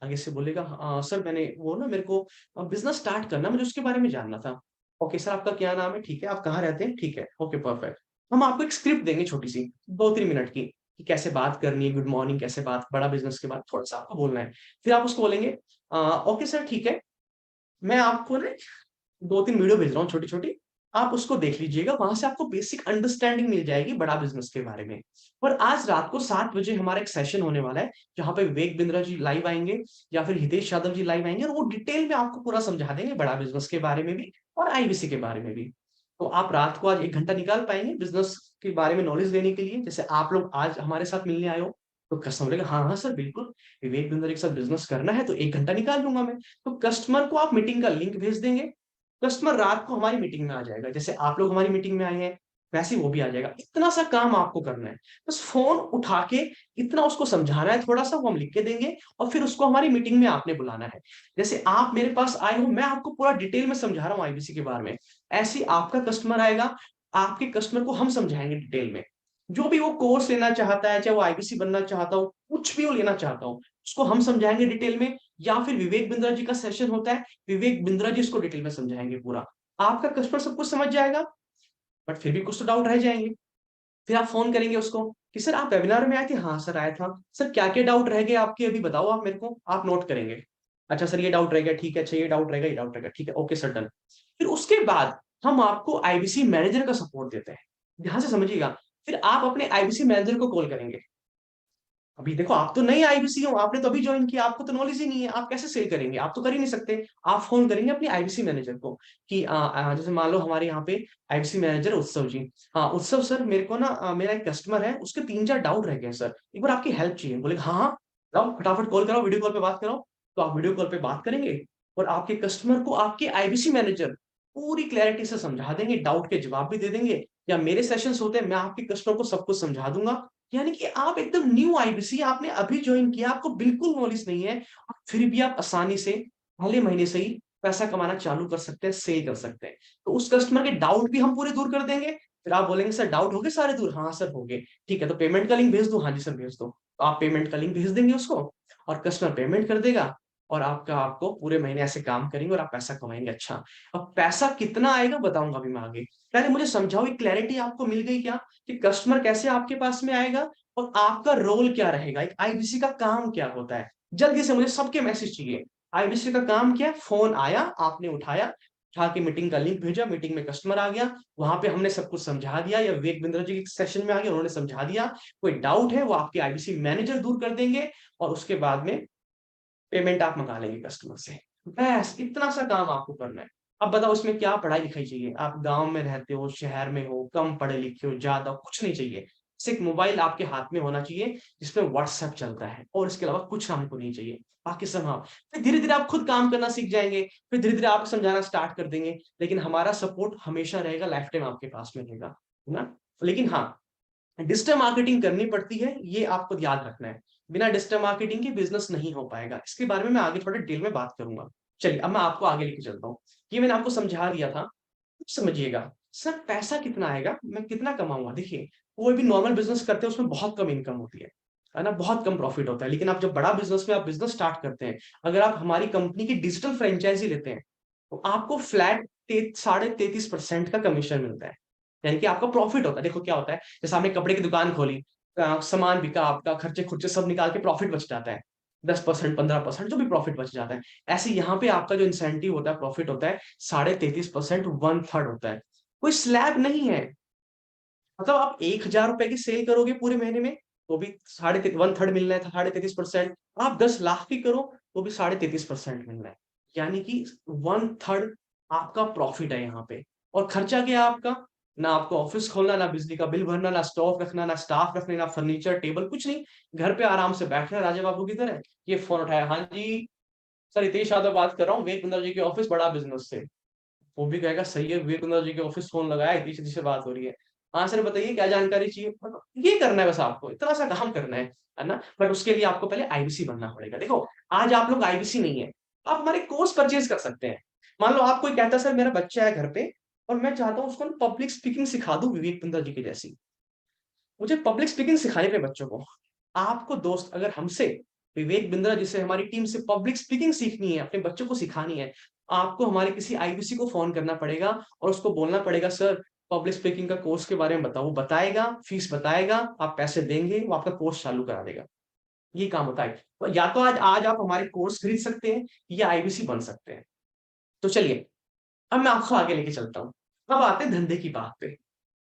Speaker 1: आगे से बोलेगा, सर मैंने वो ना, मेरे को बिजनेस स्टार्ट करना, मुझे उसके बारे में जानना था। ओके सर, आपका क्या नाम है? ठीक है, आप कहाँ रहते हैं? ठीक है, ओके परफेक्ट। हम आपको एक स्क्रिप्ट देंगे छोटी सी, 2-3 मिनट की, कि कैसे बात करनी है, गुड मॉर्निंग कैसे बात, बड़ा बिजनेस के बाद थोड़ा सा आपको बोलना है। फिर आप उसको बोलेंगे, ओके सर ठीक है, मैं आपको ना 2-3 वीडियो भेज रहा हूँ छोटी छोटी, आप उसको देख लीजिएगा, वहां से आपको बेसिक अंडरस्टैंडिंग मिल जाएगी बड़ा बिजनेस के बारे में। और आज रात को 7 बजे हमारा एक सेशन होने वाला है, जहां पे विवेक बिंद्रा जी लाइव आएंगे, या फिर हितेश यादव जी लाइव आएंगे, और वो डिटेल में आपको पूरा समझा देंगे, बड़ा बिजनेस के बारे में भी और आईबीसी के बारे में भी। तो आप रात को आज 1 घंटा निकाल पाएंगे बिजनेस के बारे में नॉलेज लेने के लिए? जैसे आप लोग आज हमारे साथ मिलने आए हो, तो कस्टमर बोलेगा, हाँ हाँ सर बिल्कुल, विवेक बिंद्रा के साथ बिजनेस करना है, तो 1 घंटा निकाल लूंगा मैं। तो कस्टमर को आप मीटिंग का लिंक भेज देंगे, कस्टमर रात को हमारी मीटिंग में आ जाएगा। जैसे आप लोग हमारी मीटिंग में आए हैं, वैसे ही वो भी आ जाएगा। इतना सा काम आपको करना है, बस फोन उठा के इतना उसको समझाना है, थोड़ा सा वो हम लिख के देंगे, और फिर उसको हमारी मीटिंग में आपने बुलाना है। जैसे आप मेरे पास आए हो, मैं आपको पूरा डिटेल में समझा रहा हूँ आईबीसी के बारे में, ऐसे ही आपका कस्टमर आएगा, आपके कस्टमर को हम समझाएंगे डिटेल में। जो भी वो कोर्स लेना चाहता है, चाहे वो आईबीसी बनना चाहता हो, कुछ भी वो लेना चाहता हो, उसको हम समझाएंगे डिटेल में। या फिर विवेक बिंद्रा जी का सेशन होता है, विवेक बिंद्रा जी इसको डिटेल में समझाएंगे पूरा। आपका कस्टमर सब कुछ समझ जाएगा, बट फिर भी कुछ तो डाउट रह जाएंगे। फिर आप फोन करेंगे उसको कि सर आप वेबिनार में आए थे? हाँ सर आया था। सर क्या क्या डाउट रह गए आपके, अभी बताओ आप मेरे को। आप नोट करेंगे, अच्छा सर ये डाउट रह गया, ठीक है, अच्छा ये डाउट रहेगा, ये डाउट रहेगा, ठीक है, ओके सर डन। फिर उसके बाद हम आपको आईबीसी मैनेजर का सपोर्ट देते हैं। ध्यान से समझिएगा। फिर आप अपने आईबीसी मैनेजर को कॉल करेंगे। अभी देखो, आप तो नए आईबीसी हो, आपने तो अभी ज्वाइन किया, आपको तो नॉलेज ही नहीं है, आप कैसे सेल करेंगे? आप तो कर ही नहीं सकते। आप फोन करेंगे अपने आईबीसी मैनेजर को कि जैसे मान लो हमारे यहाँ पे आईबीसी मैनेजर उत्सव जी। हाँ उत्सव सर, मेरे को ना मेरा एक कस्टमर है, उसके 3-4 डाउट रह गए सर, एक बार आपकी हेल्प चाहिए। बोले हाँ हाँ, लाओ फटाफट कॉल कराओ, वीडियो कॉल पे बात कराओ। तो आप वीडियो कॉल पे बात करेंगे, और आपके कस्टमर को आपके आईबीसी मैनेजर पूरी क्लैरिटी से समझा देंगे, डाउट के जवाब भी दे देंगे। या मेरे सेशंस होते हैं, मैं आपके कस्टमर को सब कुछ समझा दूंगा। यानी कि आप एकदम न्यू आईबीसी, आपने अभी ज्वाइन किया, आपको बिल्कुल नॉलेज नहीं है, और फिर भी आप आसानी से पहले महीने से ही पैसा कमाना चालू कर सकते हैं, सेल कर सकते हैं। तो उस कस्टमर के डाउट भी हम पूरे दूर कर देंगे। फिर आप बोलेंगे सर डाउट हो गए सारे दूर? हाँ सर हो गए। ठीक है, तो पेमेंट का लिंक भेज दो? हाँ जी सर भेज दो। तो आप पेमेंट का लिंक भेज देंगे उसको, और कस्टमर पेमेंट कर देगा, और आपको पूरे महीने ऐसे काम करेंगे, और आप पैसा कमाएंगे। अच्छा, अब पैसा कितना आएगा बताऊंगा अभी मैं आगे। पहले मुझे समझाओ, एक क्लैरिटी आपको मिल गई क्या, कि कस्टमर कैसे आपके पास में आएगा, और आपका रोल क्या रहेगा, एक आईबीसी का काम क्या होता है? जल्दी से मुझे सबके मैसेज चाहिए। आईबीसी का काम क्या है? फोन आया, आपने उठाया, उठा के मीटिंग का लिंक भेजा, मीटिंग में कस्टमर आ गया, वहां पे हमने सब कुछ समझा दिया, या विवेक बिंद्रा जी के सेशन में आ गया, उन्होंने समझा दिया। कोई डाउट है वो आपके आईबीसी मैनेजर दूर कर देंगे, और उसके बाद में पेमेंट आप मंगा लेंगे कस्टमर से। बस इतना सा काम आपको करना है। अब बताओ इसमें क्या पढ़ाई लिखाई चाहिए? आप गांव में रहते हो, शहर में हो, कम पढ़े लिखे हो, ज्यादा कुछ नहीं चाहिए। सिर्फ मोबाइल आपके हाथ में होना चाहिए, जिसमें व्हाट्सएप चलता है, और इसके अलावा कुछ हमको नहीं चाहिए। बाकी सब हाँ, फिर धीरे धीरे आप खुद काम करना सीख जाएंगे, फिर धीरे धीरे आप समझाना स्टार्ट कर देंगे। लेकिन हमारा सपोर्ट हमेशा रहेगा, लाइफ टाइम आपके पास में रहेगा, है ना। लेकिन हाँ, डिजिटल मार्केटिंग करनी पड़ती है, ये आपको याद रखना है। बिना डिजिटल मार्केटिंग के बिजनेस नहीं हो पाएगा। इसके बारे में मैं आगे थोड़ा डिटेल में बात करूंगा। चलिए अब मैं आपको आगे लेके चलता हूँ। ये मैंने आपको समझा दिया था, समझिएगा। सर पैसा कितना आएगा, मैं कितना कमाऊंगा? देखिए, कोई भी नॉर्मल बिजनेस करते हैं उसमें बहुत कम इनकम होती है ना, बहुत कम प्रॉफिट होता है। लेकिन आप जब बड़ा बिजनेस में आप बिजनेस स्टार्ट करते हैं, अगर आप हमारी कंपनी की डिजिटल फ्रेंचाइजी लेते हैं, तो आपको फ्लैट 33.5% का कमीशन मिलता है। यानी कि आपका प्रॉफिट होता है। देखो क्या होता है, जैसे आपने कपड़े की दुकान खोली, सामान बिका, आपका खर्चे खुर्चे सब निकाल के प्रॉफिट बच जाता है, 10%, 15%, जो भी प्रॉफिट बच जाता है। ऐसे यहाँ पे आपका जो इंसेंटिव होता है, प्रॉफिट होता है 33.5%, 1/3 होता है। कोई स्लैब नहीं है। मतलब आप 1,000 रुपए की सेल करोगे पूरे महीने में, तो भी 1/3 मिलना है, 33.5%। आप 10 लाख की करो तो भी 33.5% मिलना है। यानी कि 1/3 आपका प्रॉफिट है यहाँ पे। और खर्चा क्या है आपका? ना आपको ऑफिस खोलना, ना बिजली का बिल भरना, ना स्टॉक रखना, ना स्टाफ रखने, ना फर्नीचर टेबल, कुछ नहीं। घर पे आराम से बैठना राजा बाबू की तरह। ये फोन उठाया, हाँ जी सर हितेश यादव बात कर रहा हूँ, विवेक बिंद्रा जी के ऑफिस, बड़ा बिजनेस से। वो भी कहेगा सही है, विवेक बिंद्रा जी के ऑफिस फोन लगाया, हितेश जी से बात हो रही है। हाँ सर बताइए क्या जानकारी चाहिए, मतलब ये करना है बस, आपको इतना सा काम करना है ना। बट उसके लिए आपको पहले आईबीसी बनना पड़ेगा। देखो, आज आप लोग आईबीसी नहीं है, आप हमारे कोर्स परचेज कर सकते हैं। मान लो आप कोई कहता है सर मेरा बच्चा है घर पे और मैं चाहता हूँ उसको पब्लिक स्पीकिंग सिखा दूं विवेक बिंद्रा जी की जैसी, मुझे पब्लिक स्पीकिंग सिखानी पे बच्चों को। आपको दोस्त अगर हमसे, विवेक बिंद्रा जिसे हमारी टीम से पब्लिक स्पीकिंग सीखनी है, अपने बच्चों को सिखानी है, आपको हमारे किसी आईबीसी को फोन करना पड़ेगा और उसको बोलना पड़ेगा सर पब्लिक स्पीकिंग का कोर्स के बारे में बताओ। वो बताएगा, फीस बताएगा, आप पैसे देंगे, वो आपका कोर्स चालू करा देगा। ये काम होता है। तो या तो आज आज आप हमारे कोर्स खरीद सकते हैं या आईबीसी बन सकते हैं। तो चलिए अब मैं आपको आगे लेके चलता हूँ। अब आते हैं धंधे की बात पे।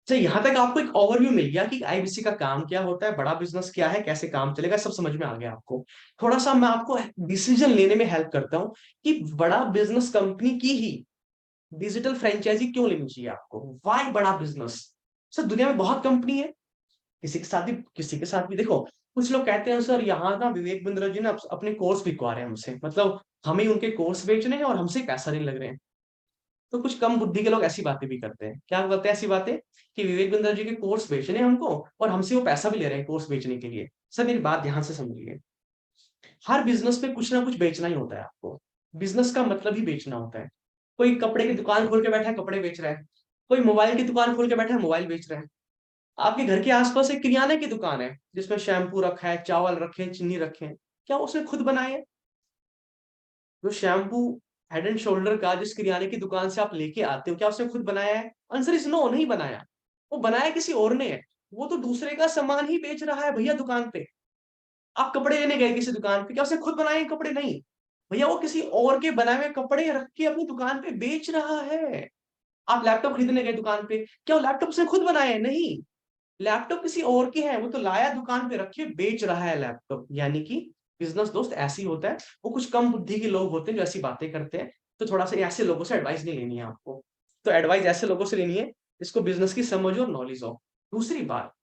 Speaker 1: तो यहाँ तक आपको एक ओवरव्यू मिल गया कि आईबीसी का काम क्या होता है, बड़ा बिजनेस क्या है, कैसे काम चलेगा, सब समझ में आ गया आपको। थोड़ा सा मैं आपको डिसीजन लेने में हेल्प करता हूँ कि बड़ा बिजनेस कंपनी की ही डिजिटल फ्रेंचाइजी क्यों लेनी चाहिए आपको। वाई बड़ा बिजनेस? सर दुनिया में बहुत कंपनी है, किसी के साथ भी देखो। कुछ लोग कहते हैं सर यहाँ ना विवेक बिंद्रा जी ना अपने कोर्स बिकवा रहे हैं हमसे, मतलब हम ही उनके कोर्स बेच रहे हैं और हमसे पैसा नहीं लग रहे हैं। तो कुछ कम बुद्धि के लोग ऐसी बातें भी करते हैं। क्या करते हैं ऐसी बातें कि विवेक बिंद्रा जी के कोर्स बेचने हैं हमको और हमसे वो पैसा भी ले रहे हैं कोर्स बेचने के लिए। सर मेरी बात ध्यान से समझिए, हर बिजनेस में कुछ ना कुछ बेचना ही होता है आपको। बिजनेस का मतलब ही बेचना होता है। कोई कपड़े की दुकान खोल के बैठा है, कपड़े बेच रहा है। कोई मोबाइल की दुकान खोल के बैठा है, मोबाइल बेच रहा है। आपके घर के आसपास एक किराने की दुकान है जिसमें शैम्पू रखा है, चावल रखे हैं, चीनी रखे हैं, क्या उसने खुद बनाए है? जो शैम्पू हेड एंड शोल्डर का जिस किराने की दुकान से आप लेके आते हो, क्या उसने खुद बनाया है? आंसर इज नो, नहीं बनाया। वो बनाया किसी और ने है। वो तो दूसरे का सामान ही बेच रहा है भैया दुकान पे। आप कपड़े लेने गए किसी दुकान पे, क्या उसने खुद बनाए हैं कपड़े? नहीं भैया, वो किसी और के बनाए हुए कपड़े रख के अपनी दुकान पे बेच रहा है। आप लैपटॉप खरीदने गए दुकान पे, क्या वो लैपटॉप उसने खुद बनाए हैं? नहीं, लैपटॉप किसी और के हैं, वो तो लाया दुकान पे रखे बेच रहा है लैपटॉप। यानी कि बिजनेस दोस्त ऐसी होता है। वो कुछ कम बुद्धि के लोग होते हैं जो ऐसी बातें करते हैं। तो थोड़ा सा ऐसे लोगों से एडवाइस नहीं लेनी है आपको। तो एडवाइस ऐसे लोगों से लेनी है जिसको बिजनेस की समझ और नॉलेज हो। दूसरी बात,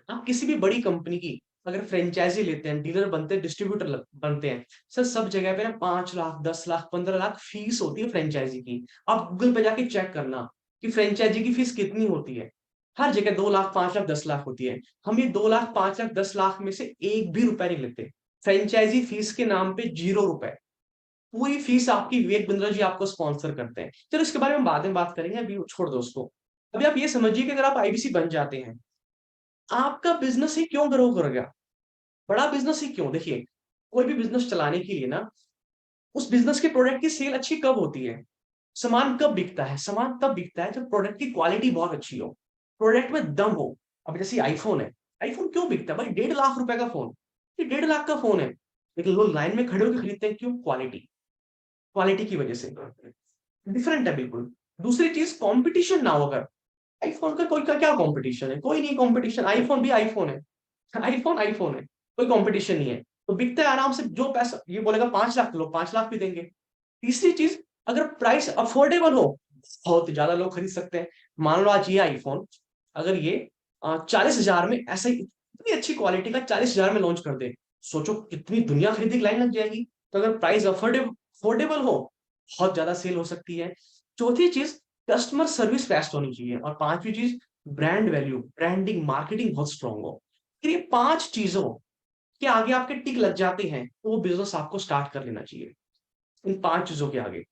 Speaker 1: आप किसी भी बड़ी कंपनी की अगर फ्रेंचाइजी लेते हैं, डीलर बनते हैं, डिस्ट्रीब्यूटर बनते हैं, सर सब जगह पे ना 5 लाख, 10 लाख, 15 लाख फीस होती है फ्रेंचाइजी की। आप गूगल पे जाके चेक करना कि फ्रेंचाइजी की फीस कितनी होती है। हर जगह 2 लाख, 5 लाख, 10 लाख होती है। हम ये 2 लाख, 5 लाख, 10 लाख में से एक भी रुपए नहीं लेते। फ्रेंचाइजी फीस के नाम पे 0 रुपए। पूरी फीस आपकी विवेक बिंद्रा जी आपको स्पॉन्सर करते हैं। चलो इसके बारे में बाद में बात करेंगे, अभी छोड़ दो उसको। अभी आप ये समझिए कि अगर आप आईबीसी बन जाते हैं, आपका बिजनेस ही क्यों ग्रो करेगा? बड़ा बिजनेस ही क्यों? देखिए, कोई भी बिजनेस चलाने के लिए ना, उस बिजनेस के प्रोडक्ट की सेल अच्छी कब होती है? सामान कब बिकता है? सामान तब बिकता है जब प्रोडक्ट की क्वालिटी बहुत अच्छी हो, प्रोडक्ट में दम हो। अब जैसे आईफोन है, आईफोन क्यों बिकता है भाई? 1.5 लाख रुपए का फोन, ये 1.5 लाख का फोन है, लेकिन लोग लाइन में खड़े होकर खरीदते हैं, क्यों? क्वालिटी, क्वालिटी की वजह से। डिफरेंट है बिल्कुल। दूसरी चीज, कंपटीशन ना हो। अगर आईफोन का क्या कंपटीशन है? कोई नहीं कंपटीशन, आईफोन भी आईफोन है। आईफोन आईफोन है, कोई कंपटीशन नहीं है। तो बिकता है आराम से। जो पैसा ये बोलेगा 5 लाख, लोग 5 लाख भी देंगे। तीसरी चीज, अगर प्राइस अफोर्डेबल हो, बहुत ज्यादा लोग खरीद सकते हैं। मान लो आज ये आईफोन, अगर ये 40,000 में, ऐसा ही इतनी अच्छी क्वालिटी का 40,000 में लॉन्च कर दे, सोचो कितनी दुनिया खरीदी की लाइन लग जाएगी। तो अगर प्राइस अफोर्डेबल हो, बहुत ज्यादा सेल हो सकती है। चौथी चीज, कस्टमर सर्विस बेस्ट होनी चाहिए। और पांचवी चीज, ब्रांड वैल्यू, ब्रांडिंग, मार्केटिंग बहुत स्ट्रांग हो। फिर ये 5 चीजों के आगे आपके टिक लग जाते हैं, तो वो बिज़नेस आपको स्टार्ट कर लेना चाहिए, इन 5 चीज़ों के आगे।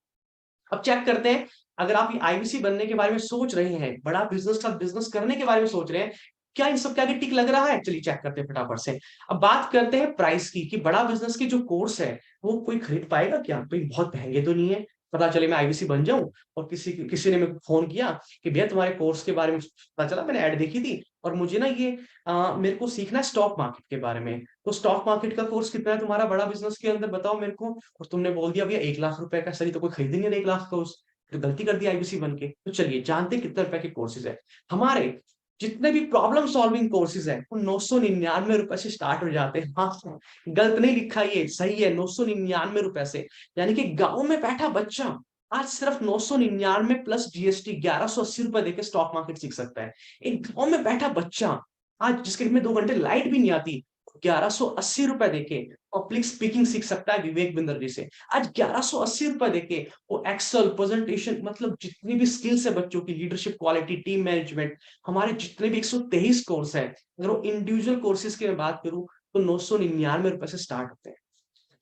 Speaker 1: अब चेक करते हैं, अगर आप ये आईवीसी बनने के बारे में सोच रहे हैं, बड़ा बिज़नेस का बिज़नेस करने के बारे में सोच रहे हैं, क्या इन सब के आगे टिक लग रहा है? चलिए चेक करते हैं फटाफट से। अब बात करते हैं प्राइस की, कि बड़ा बिज़नेस के जो कोर्स है, वो कोई खरीद पाएगा क्या? कोई बहुत महँगे तो नहीं है? पता चले मैं आईवीसी बन जाऊँ और किसी ने मेरे को फ़ोन किया कि भैया तुम्हारे कोर्स के बारे में पता चला, मैंने ऐड देखी थी और मुझे ना ये मेरे को सीखना है स्टॉक मार्केट के बारे में। तो स्टॉक मार्केट का कोर्स कितना है तुम्हारा बड़ा बिज़नेस के अंदर बताओ मेरे को? और तुमने बोल दिया भैया 1 लाख रुपए का, सर ये तो कोई खरीद ही नहीं रहा 1 लाख का कोर्स। तो गलती कर दी आईबीसी बन के। तो चलिए जानते हैं कितने रुपए के कोर्सेज़ हैं। हमारे जितने भी प्रॉब्लम सॉल्विंग कोर्सेज़ हैं, वो 999 रुपए से स्टार्ट हो जाते हैं। हाँ, गलत नहीं लिखा ये, सही है 999 रुपए से। यानी कि गाँव में बैठा बच्चा आज सिर्फ 999 प्लस जीएसटी 1180 रुपए देके स्टॉक मार्केट सीख सकता है। एक गाँव में बैठा बच्चा आज जिसके घर में 2 घंटे लाइट भी नहीं आती, 1180 रुपए देके पब्लिक स्पीकिंग सीख सकता है विवेक बिंदर जी से। आज 1180 रुपए देके वो एक्सेल, प्रेजेंटेशन, मतलब जितनी भी स्किल्स है बच्चों की, लीडरशिप क्वालिटी, टीम मैनेजमेंट, हमारे जितने भी 123 कोर्स हैं, अगर वो इंडिविजुअल कोर्सेज की मैं बात करूँ तो 999 रुपए से स्टार्ट होते हैं।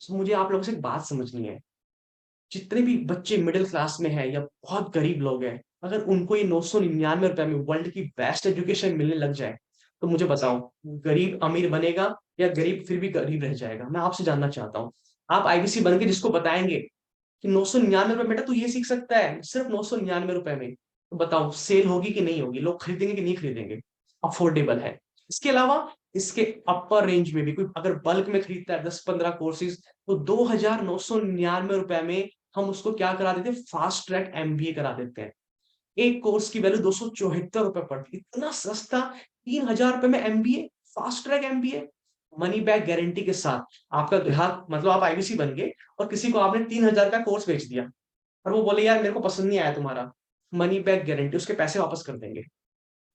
Speaker 1: तो मुझे आप लोगों से एक बात समझनी है, जितने भी बच्चे मिडिल क्लास में हैं या बहुत गरीब लोग हैं, अगर उनको ये 999 रुपए में वर्ल्ड की बेस्ट एजुकेशन मिलने लग जाए, तो मुझे बताओ, गरीब अमीर बनेगा या गरीब फिर भी गरीब रह जाएगा? मैं आपसे जानना चाहता हूँ। आप आईबीसी बन के जिसको बताएँगे कि 999 रुपए बेटा तू ये सीख सकता है, सिर्फ 999 रुपए में, तो बताओ सेल होगी कि नहीं होगी? लोग खरीदेंगे कि नहीं खरीदेंगे? अफोर्डेबल है। इसके अलावा इसके अपर रेंज में भी कोई अगर बल्क में खरीदता है 10-15 कोर्सेज़, तो 2999 रुपए में हम उसको क्या करा देते हैं, फास्ट ट्रैक एमबीए करा देते हैं। एक कोर्स की वैल्यू 274 रुपए पड़ती है। इतना सस्ता 3000 रुपए में MBA, fast track MBA, money back guarantee के साथ। आपका ग्राहक मतलब आप आईबीसी बन गए और किसी को आपने 3000 का कोर्स बेच दिया और वो बोले यार मेरे को पसंद नहीं आया तुम्हारा, मनी बैक गारंटी, उसके पैसे वापस कर देंगे।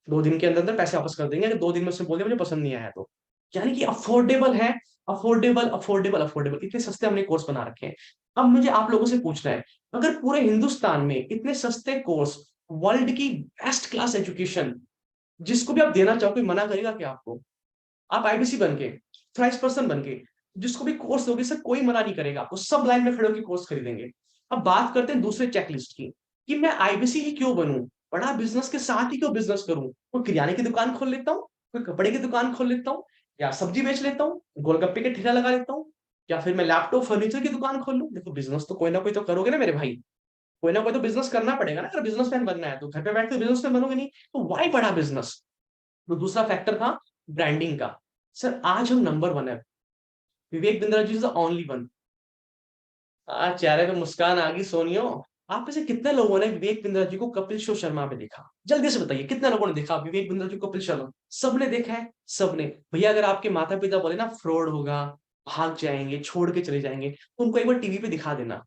Speaker 1: 2 दिन के अंदर-अंदर पैसे वापस कर देंगे, अगर 2 दिन में उसने बोल दिया मुझे पसंद नहीं आया तो। यानी कि अफोर्डेबल है, अफोर्डेबल, अफोर्डेबल, अफोर्डेबल, इतने सस्ते हमने कोर्स बना रखे हैं। अब मुझे आप लोगों से पूछना है, अगर पूरे हिंदुस्तान में इतने सस्ते कोर्स, वर्ल्ड की बेस्ट क्लास एजुकेशन, जिसको भी आप देना चाहो, कोई मना करेगा क्या आपको? आप आईबीसी बन के, थ्राइस पर्सन बन के, जिसको भी कोर्स दोगे सर कोई मना नहीं करेगा आपको, सब लाइन में खड़े होके कोर्स खरीदेंगे। अब बात करते हैं दूसरे चेकलिस्ट की, कि मैं आईबीसी ही क्यों बनूँ? बड़ा बिज़नेस के साथ ही क्यों बिज़नेस करूँ? कोई किराने की दुकान खोल लेता हूँ, कोई कपड़े की दुकान खोल लेता हूँ, या सब्जी बेच लेता हूँ, गोलगप्पे का ठेला लगा लेता हूँ, या फिर मैं लैपटॉप, फर्नीचर की दुकान खोल लूँ। देखो बिज़नेस तो कोई ना कोई तो करोगे ना मेरे भाई, कोई ना कोई तो बिज़नेस करना पड़ेगा ना, अगर बिज़नेसमैन बनना है तो घर पे बैठ के बिज़नेसमैन बनोगे नहीं, तो व्हाई बड़ा बिज़नेस? तो दूसरा फैक्टर था ब्रांडिंग का। सर आज हम नंबर 1 है। Vivek Bindra ji is the only one. आज चेहरे पे मुस्कान आ गई सोनियो। आप में से कितने लोगों ने विवेक बिंद्रा जी को कपिल शो शर्मा पे देखा? जल्दी से बताइए कितने लोगों ने देखा विवेक बिंद्रा जी को कपिल शर्मा? सबने देखा है, सबने। भैया अगर आपके माता-पिता बोले ना फ्रॉड होगा, भाग जाएँगे, छोड़ के चले जाएँगे, तो उनको एक बार टीवी पे दिखा देना।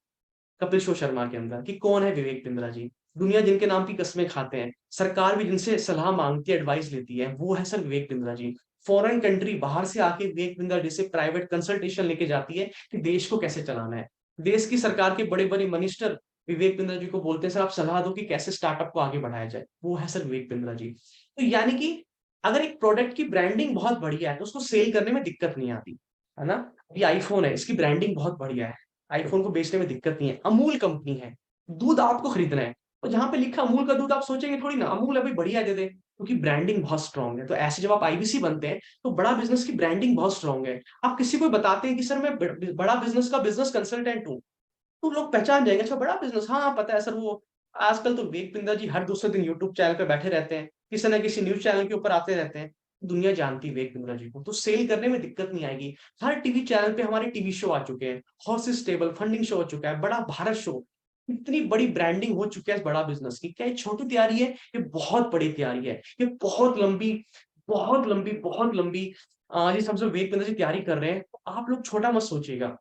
Speaker 1: कपिल शो शर्मा के अंदर कि कौन है विवेक बिंद्रा जी। दुनिया जिनके नाम की कस्में खाते हैं, सरकार भी जिनसे सलाह माँगती है, एडवाइस लेती है, वो है sir Vivek Bindra ji. Foreign country बाहर से आके विवेक बिंद्रा जी से प्राइवेट कंसल्टेशन लेके जाती है कि देश को कैसे चलाना है। देश की सरकार के बड़े-बड़े मिनिस्टर विवेक बिंद्रा जी को बोलते हैं, "सर आप सलाह दो कि कैसे स्टार्टअप को आगे बढ़ाया जाए।" वो है सर विवेक बिंद्रा जी। तो यानी कि अगर एक प्रोडक्ट की ब्रांडिंग बहुत बढ़िया है, तो उसको सेल करने में दिक्कत नहीं आती, है ना? अभी आईफ़ोन है, इसकी ब्रांडिंग बहुत बढ़िया है। आईफ़ोन को बेचने में दिक्कत नहीं है। अमूल कंपनी है, दूध आपको खरीदना है, और जहाँ पे लिखा अमूल का दूध आप सोचेंगे थोड़ी ना अमूल अभी बढ़िया दे दे, क्योंकि ब्रांडिंग बहुत स्ट्रॉन्ग है। तो ऐसे जब आप आईबीसी बनते हैं, तो बड़ा बिज़नेस की ब्रांडिंग बहुत स्ट्रॉन्ग है। आप किसी को बताते हैं कि सर मैं बड़ा बिज़नेस का बिज़नेस कंसल्टेंट हूँ, तो लोग पहचान जाएँगे, अच्छा बड़ा बिज़नेस, हाँ, हाँ, पता है सर वो आजकल तो विवेक बिंद्रा जी हर दूसरे दिन यूट्यूब चैनल पे बैठे रहते हैं, किसी न किसी न्यूज़ चैनल के ऊपर आते रहते हैं। दुनिया जानती है विवेक बिंद्रा जी को, तो सेल करने में दिक्कत नहीं आएगी। हर टीवी चैनल पे हमारे टीवी शो आ चुके हैं, हॉर्सेस स्टेबल फंडिंग शो हो चुका है, बड़ा भारत शो, इतनी बड़ी ब्रांडिंग हो चुकी है इस बड़ा बिज़नेस की। क्या ये छोटी तैयारी है? ये बहुत बड़ी तैयारी है। ये बहुत लंबी, बहुत लंबी, बहुत लंबी जिस हमसे विवेक बिंद्रा जी तैयारी कर रहे हैं, तो आप लोग छोटा मत सोचिएगा।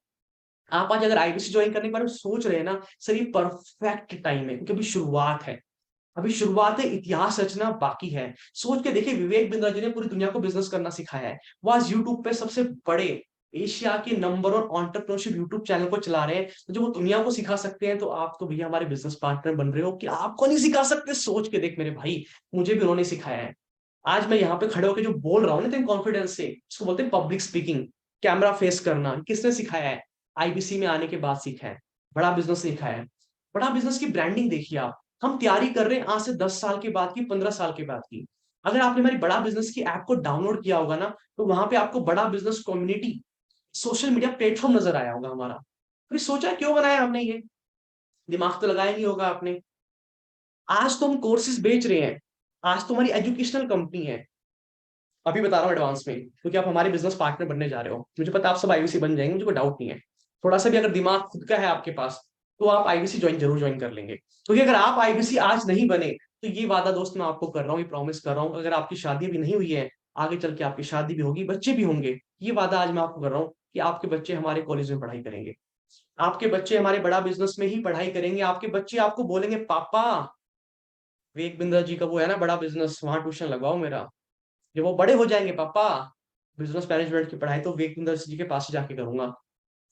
Speaker 1: आप आज अगर आईबीसी जॉइन करने के बारे में सोच रहे हैं ना, सर ये परफेक्ट टाइम है क्योंकि अभी शुरुआत है। अभी शुरुआत है, इतिहास रचना बाकी है। सोच के देखिए विवेक बिंद्रा जी ने पूरी दुनिया को बिज़नेस करना सिखाया है। वो आज यूट्यूब पे सबसे बड़े एशिया के नंबर 1 एंटरप्रेन्योरशिप यूट्यूब चैनल को चला रहे हैं। तो जब वो दुनिया को सिखा सकते हैं, तो आप तो भैया हमारे बिज़नेस पार्टनर बन रहे हो कि आपको नहीं सिखा सकते? सोच के देख मेरे भाई, मुझे भी उन्होंने सिखाया है। आज मैं यहाँ पे खड़े होकर जो बोल रहा हूँ ना कॉन्फिडेंस से, उसको बोलते हैं पब्लिक स्पीकिंग। कैमरा फेस करना किसने सिखाया है? आईबीसी में आने के बाद सीखा है। बड़ा बिजनेस सीखा है। बड़ा बिजनेस की ब्रांडिंग देखिए आप। हम तैयारी कर रहे हैं आज से 10 साल के बाद की, 15 साल के बाद की। अगर आपने हमारी बड़ा बिजनेस की ऐप को डाउनलोड किया होगा ना, तो वहां पे आपको बड़ा business community social media platform नजर आया होगा हमारा। कभी सोचा क्यों बनाया हमने ये? दिमाग तो लगाया नहीं होगा आपने। आज तो हम कोर्सेज बेच रहे हैं। आज तो हमारी एजुकेशनल कंपनी है। अभी बता रहा हूँ एडवांस में, क्योंकि आप हमारे बिजनेस पार्टनर बनने जा रहे हो। मुझे पता है आप सब आईबीसी बन जाएंगे, मुझे कोई डाउट नहीं है। थोड़ा सा भी अगर दिमाग खुद का है आपके पास, तो आप आईबीसी जरूर ज्वाइन कर लेंगे, क्योंकि अगर आप आईबीसी आज नहीं बने, तो ये वादा दोस्त मैं आपको कर रहा हूँ, ये प्रॉमिस कर रहा हूँ, अगर आपकी शादी भी नहीं हुई है, आगे चल के आपकी शादी भी होगी, बच्चे भी होंगे, ये वादा आज मैं आपको कर रहा हूँ कि आपके बच्चे हमारे कॉलेज में पढ़ाई करेंगे। आपके बच्चे हमारे बड़ा बिजनेस में ही पढ़ाई करेंगे। आपके बच्चे आपको बोलेंगे, पापा विवेक बिंद्रा जी का वो है ना बड़ा बिजनेस, वहां ट्यूशन लगवाओ मेरा। जब वो बड़े हो जाएंगे, पापा बिजनेस मैनेजमेंट की पढ़ाई तो विवेक बिंद्रा जी के पास ही जाके करूंगा।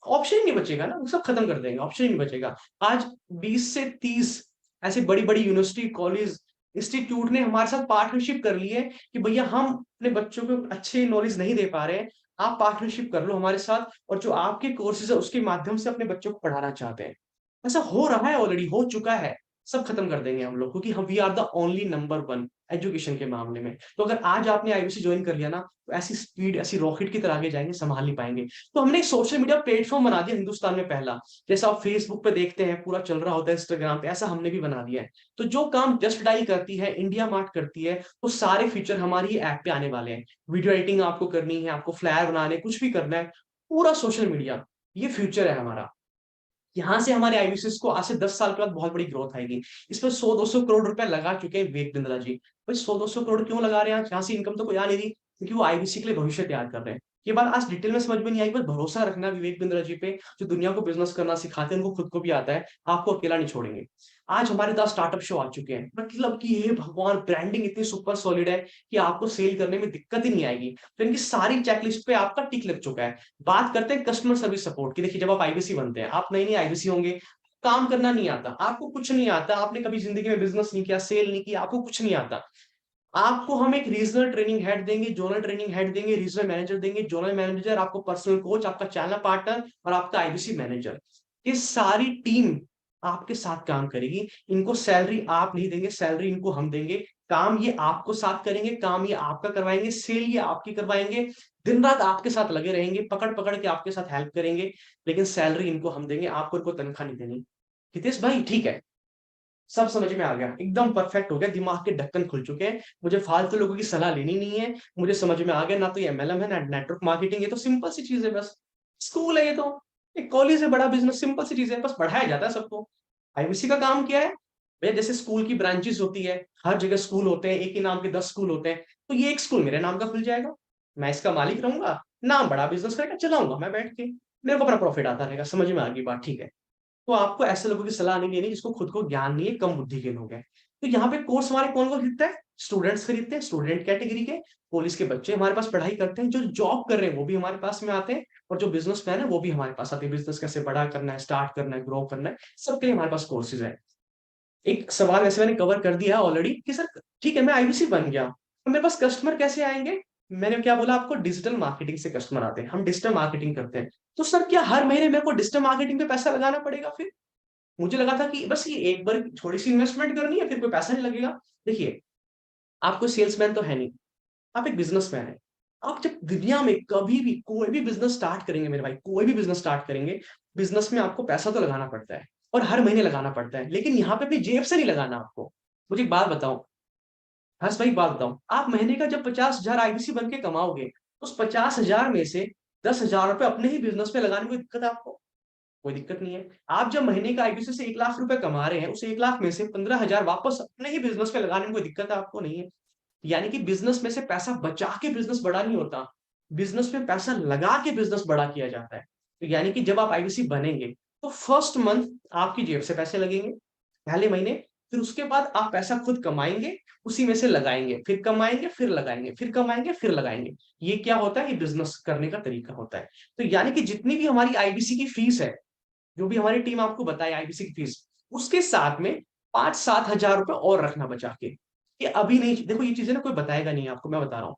Speaker 1: ऑप्शन ही नहीं बचेगा ना, वो सब खत्म कर देंगे, ऑप्शन ही नहीं बचेगा। आज 20 से 30 ऐसे बड़ी बड़ी यूनिवर्सिटी, कॉलेज, इंस्टीट्यूट ने हमारे साथ पार्टनरशिप कर ली है कि भैया हम अपने बच्चों को अच्छे नॉलेज नहीं दे पा रहे हैं, आप पार्टनरशिप कर लो हमारे साथ, और जो आपके कोर्सेज है उसके माध्यम से अपने बच्चों को पढ़ाना चाहते हैं। ऐसा हो रहा है, ऑलरेडी हो चुका है। सब खत्म कर देंगे हम लोग, क्योंकि हम we are the only number one education के मामले में। तो अगर आज आपने आईबीसी ज्वाइन कर लिया ना, तो ऐसी स्पीड, ऐसी रॉकेट की तरह आगे जाएंगे, संभाल नहीं पाएंगे। तो हमने एक सोशल मीडिया प्लेटफॉर्म बना दिया हिंदुस्तान में पहला। जैसा आप फेसबुक पे देखते हैं पूरा चल रहा होता है, इंस्टाग्राम पे, ऐसा हमने भी बना दिया है। तो जो काम जस्ट डायल करती है, इंडिया मार्ट करती है, तो सारे फीचर हमारी ऐप पे आने वाले हैं। वीडियो एडिटिंग आपको करनी है, आपको फ्लायर बनाने, कुछ भी करना है, पूरा सोशल मीडिया, ये फ्यूचर है हमारा। यहाँ से हमारे आईबीसीएस को आज से 10 साल के बाद बहुत बड़ी ग्रोथ आएगी। इस पर 100-200 करोड़ रुपए लगा चुके हैं विवेक बिंद्रा जी। भाई 100-200 करोड़ क्यों लगा रहे हैं? यहाँ से इनकम तो कोई आ नहीं रही, क्योंकि वो आईबीसी के लिए भविष्य तैयार कर रहे हैं। ये बात आज डिटेल में समझ में नहीं आई, बस भरोसा रखना विवेक बिंद्रा जी पे, जो दुनिया को बिजनेस करना सिखाते हैं, उनको खुद को भी आता है, आपको अकेला नहीं छोड़ेंगे। आज हमारे 10 स्टार्टअप शो आ चुके हैं, मतलब कि ये भगवान, ब्रांडिंग इतनी सुपर सॉलिड है कि आपको सेल करने में दिक्कत ही नहीं आएगी। तो इनकी सारी चेकलिस्ट पे आपका टिक लग चुका है। बात करते हैं कस्टमर सर्विस सपोर्ट की। देखिए, जब आप आईबीसी बनते हैं, आप नई नई आईबीसी होंगे, काम करना नहीं आता आपको, कुछ नहीं आता, आपने कभी जिंदगी में बिजनेस नहीं किया, सेल नहीं किया, आपको कुछ नहीं आता। आपको हम एक रीजनल ट्रेनिंग हेड देंगे, जोनल ट्रेनिंग हेड देंगे, रीजनल मैनेजर देंगे, जोनल मैनेजर, आपको पर्सनल कोच, आपका चैनल पार्टनर और आपका आईबीसी मैनेजर। ये सारी टीम आपके साथ काम करेगी। इनको सैलरी आप नहीं देंगे, सैलरी इनको हम देंगे। काम ये आपको साथ करेंगे, काम ये आपका करवाएंगे, सेल ये आपकी करवाएंगे। दिन रात आपके साथ लगे रहेंगे, पकड़ पकड़ के आपके साथ हेल्प करेंगे। लेकिन सैलरी इनको हम देंगे, आपको इनको तनख्वाह नहीं देनी। हितेश भाई ठीक है, सब समझ में आ गया, एकदम परफेक्ट हो गया, दिमाग के ढक्कन खुल चुके हैं। मुझे फालतू लोगों की सलाह लेनी नहीं है। मुझे समझ में आ गया, ना तो ये एमएलएम है ना नेटवर्क मार्केटिंग, ये तो सिंपल सी चीज है बस। स्कूल है ये तो, एक कॉलेज है, बड़ा बिजनेस, सिंपल सी चीज है, बस पढ़ाया जाता है सबको। आईबीसी का काम क्या है भैया? जैसे स्कूल की ब्रांचेस होती है, हर जगह स्कूल होते हैं, एक ही नाम के 10 स्कूल होते हैं, तो ये एक स्कूल मेरे नाम का खुल जाएगा। मैं इसका मालिक रहूंगा, नाम बड़ा बिजनेस करेगा, चलाऊंगा मैं बैठ के, मेरे को अपना प्रॉफिट आता रहेगा। समझ में आ गई बात? ठीक है। तो आपको ऐसे लोगों की सलाह नहीं लेनी जिसको खुद को ज्ञान नहीं है, कम बुद्धि के लोग हैं। तो यहाँ पे कोर्स हमारे कौन कौन खरीदता है? स्टूडेंट्स खरीदते हैं, स्टूडेंट कैटेगरी के। पुलिस के बच्चे हमारे पास पढ़ाई करते हैं, जो जॉब कर रहे हैं वो भी हमारे पास में आते हैं, और जो बिजनेसमैन है वो भी हमारे पास आते हैं। बिजनेस कैसे बड़ा करना है, स्टार्ट करना है, ग्रो करना है, सबके लिए हमारे पास कोर्सेज है। एक सवाल वैसे मैंने कवर कर दिया ऑलरेडी कि सर ठीक है मैं आईबीसी बन गया, तो मेरे पास कस्टमर कैसे आएंगे? मैंने क्या बोला आपको? डिजिटल मार्केटिंग से कस्टमर आते हैं, हम डिजिटल मार्केटिंग करते हैं। तो सर क्या हर महीने मेरे को डिजिटल मार्केटिंग पे पैसा लगाना पड़ेगा फिर? मुझे लगा था कि बस ये एक बार थोड़ी सी इन्वेस्टमेंट करनी है, फिर कोई पैसा नहीं लगेगा। देखिए, आप कोई सेल्समैन तो है नहीं, आप एक बिजनेसमैन है। आप जब दुनिया में कभी भी कोई भी बिजनेस स्टार्ट करेंगे मेरे भाई, कोई भी बिजनेस स्टार्ट करेंगे, बिजनेस में आपको पैसा तो लगाना पड़ता है, और हर महीने लगाना पड़ता है, लेकिन यहाँ पे अपनी जेब से नहीं लगाना आपको। मुझे एक बात बताओ, हर्ष भाई, बात बताओ, आप महीने का जब 50,000 आईबीसी बन के कमाओगे, तो उस 50,000 में से 10,000 रुपए अपने ही बिजनेस में लगाने में कोई दिक्कत है आपको? कोई दिक्कत नहीं है। आप जब महीने का आईबीसी से 1 लाख रुपए कमा रहे हैं, उस 1 लाख में से 15,000 वापस अपने ही बिजनेस में लगाने में कोई दिक्कत है आपको? नहीं है। यानी कि बिजनेस में से पैसा बचा के बिजनेस बड़ा नहीं होता, बिजनेस में पैसा लगा के बिजनेस बड़ा किया जाता है। तो यानी कि जब आप आईबीसी बनेंगे, तो फर्स्ट मंथ आपकी जेब से पैसे लगेंगे, पहले महीने। फिर उसके बाद आप पैसा खुद कमाएंगे, उसी में से लगाएंगे, फिर कमाएंगे, फिर लगाएंगे, फिर कमाएंगे, फिर लगाएंगे। ये क्या होता है? ये बिजनेस करने का तरीका होता है। तो यानी कि जितनी भी हमारी आईबीसी की फीस है, जो भी हमारी टीम आपको बताए आईबीसी की फीस, उसके साथ में 5-7 हजार रुपए और रखना बचा के। कि अभी नहीं, देखो ये चीजें ना कोई बताएगा नहीं आपको, मैं बता रहा हूँ।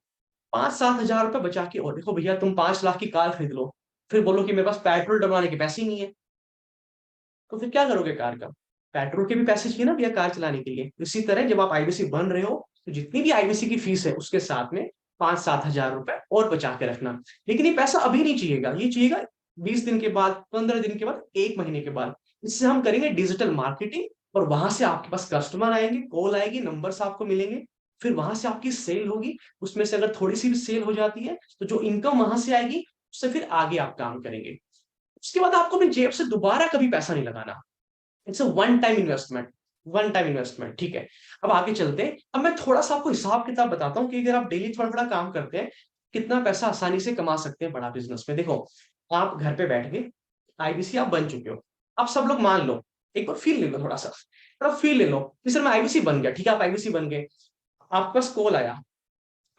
Speaker 1: 5-7 हजार रुपए बचा के, और देखो भैया तुम 5 लाख की कार खरीद लो, फिर बोलो कि मेरे पास पेट्रोल डलवाने के पैसे ही नहीं है, तो फिर क्या करोगे कार का? पेट्रोल के भी पैसे चाहिए ना भैया कार चलाने के लिए। इसी तरह जब आप आईबीसी बन रहे हो, तो जितनी भी आईबीसी की फीस है उसके साथ में 5-7 हजार रुपए और बचा के रखना। लेकिन ये पैसा अभी नहीं चाहिएगा, ये चाहिएगा 20 दिन के बाद, 15 दिन के बाद, 1 महीने के बाद। इससे हम करेंगे डिजिटल मार्केटिंग, और वहां से आपके पास कस्टमर आएंगे, कॉल आएगी, नंबर्स आपको मिलेंगे, फिर वहां से आपकी सेल होगी। उसमें से अगर थोड़ी सी भी सेल हो जाती है, तो जो इनकम वहां से आएगी उससे फिर आगे आप काम करेंगे। उसके बाद आपको अपनी जेब से दोबारा कभी पैसा नहीं लगाना। It's a one time investment, one time investment, ठीक है। अब आगे चलते हैं। अब मैं थोड़ा सा आपको हिसाब किताब बताता हूँ कि अगर आप डेली थोड़ा थोड़ा काम करते हैं, कितना पैसा आसानी से कमा सकते हैं बड़ा बिजनेस में। देखो, आप घर पे बैठ के आईबीसी आप बन चुके हो। आप सब लोग मान लो, एक बार फील ले लो, थोड़ा फील ले लो कि सर मैं आईबीसी बन गया, ठीक है, आप आईबीसी बन गए, आपके पास कॉल आया,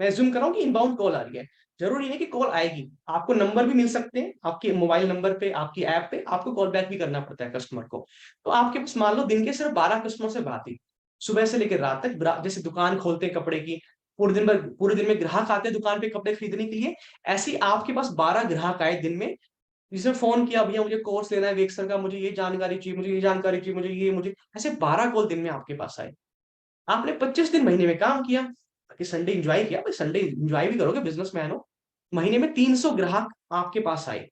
Speaker 1: मैं एज्यूम कर रहा हूँ कि इनबाउंड कॉल आ रही है, जरूरी नहीं कि कॉल आएगी, आपको नंबर भी मिल सकते हैं आपके मोबाइल नंबर पे, आपकी ऐप पे, आपको कॉल बैक भी करना पड़ता है कस्टमर को। तो आपके पास मान लो दिन के सिर्फ 12 कस्टमर से बात हुई, सुबह से लेकर रात तक। जैसे दुकान खोलते हैं कपड़े की, पूरे दिन में ग्राहक आते हैं दुकान पे कपड़े खरीदने के लिए, ऐसे ही आपके पास 12 ग्राहक आए दिन में, जिसने फोन किया भैया मुझे कोर्स लेना है वेक्सर का, मुझे ये जानकारी चाहिए, मुझे ये जानकारी चाहिए, मुझे ये मुझे, ऐसे 12 कॉल दिन में आपके पास आए। आपने 25 दिन महीने में काम किया, कि संडे एंजॉय किया, भाई संडे एंजॉय भी करोगे, बिजनेसमैन हो। महीने में 300 ग्राहक आपके पास आए।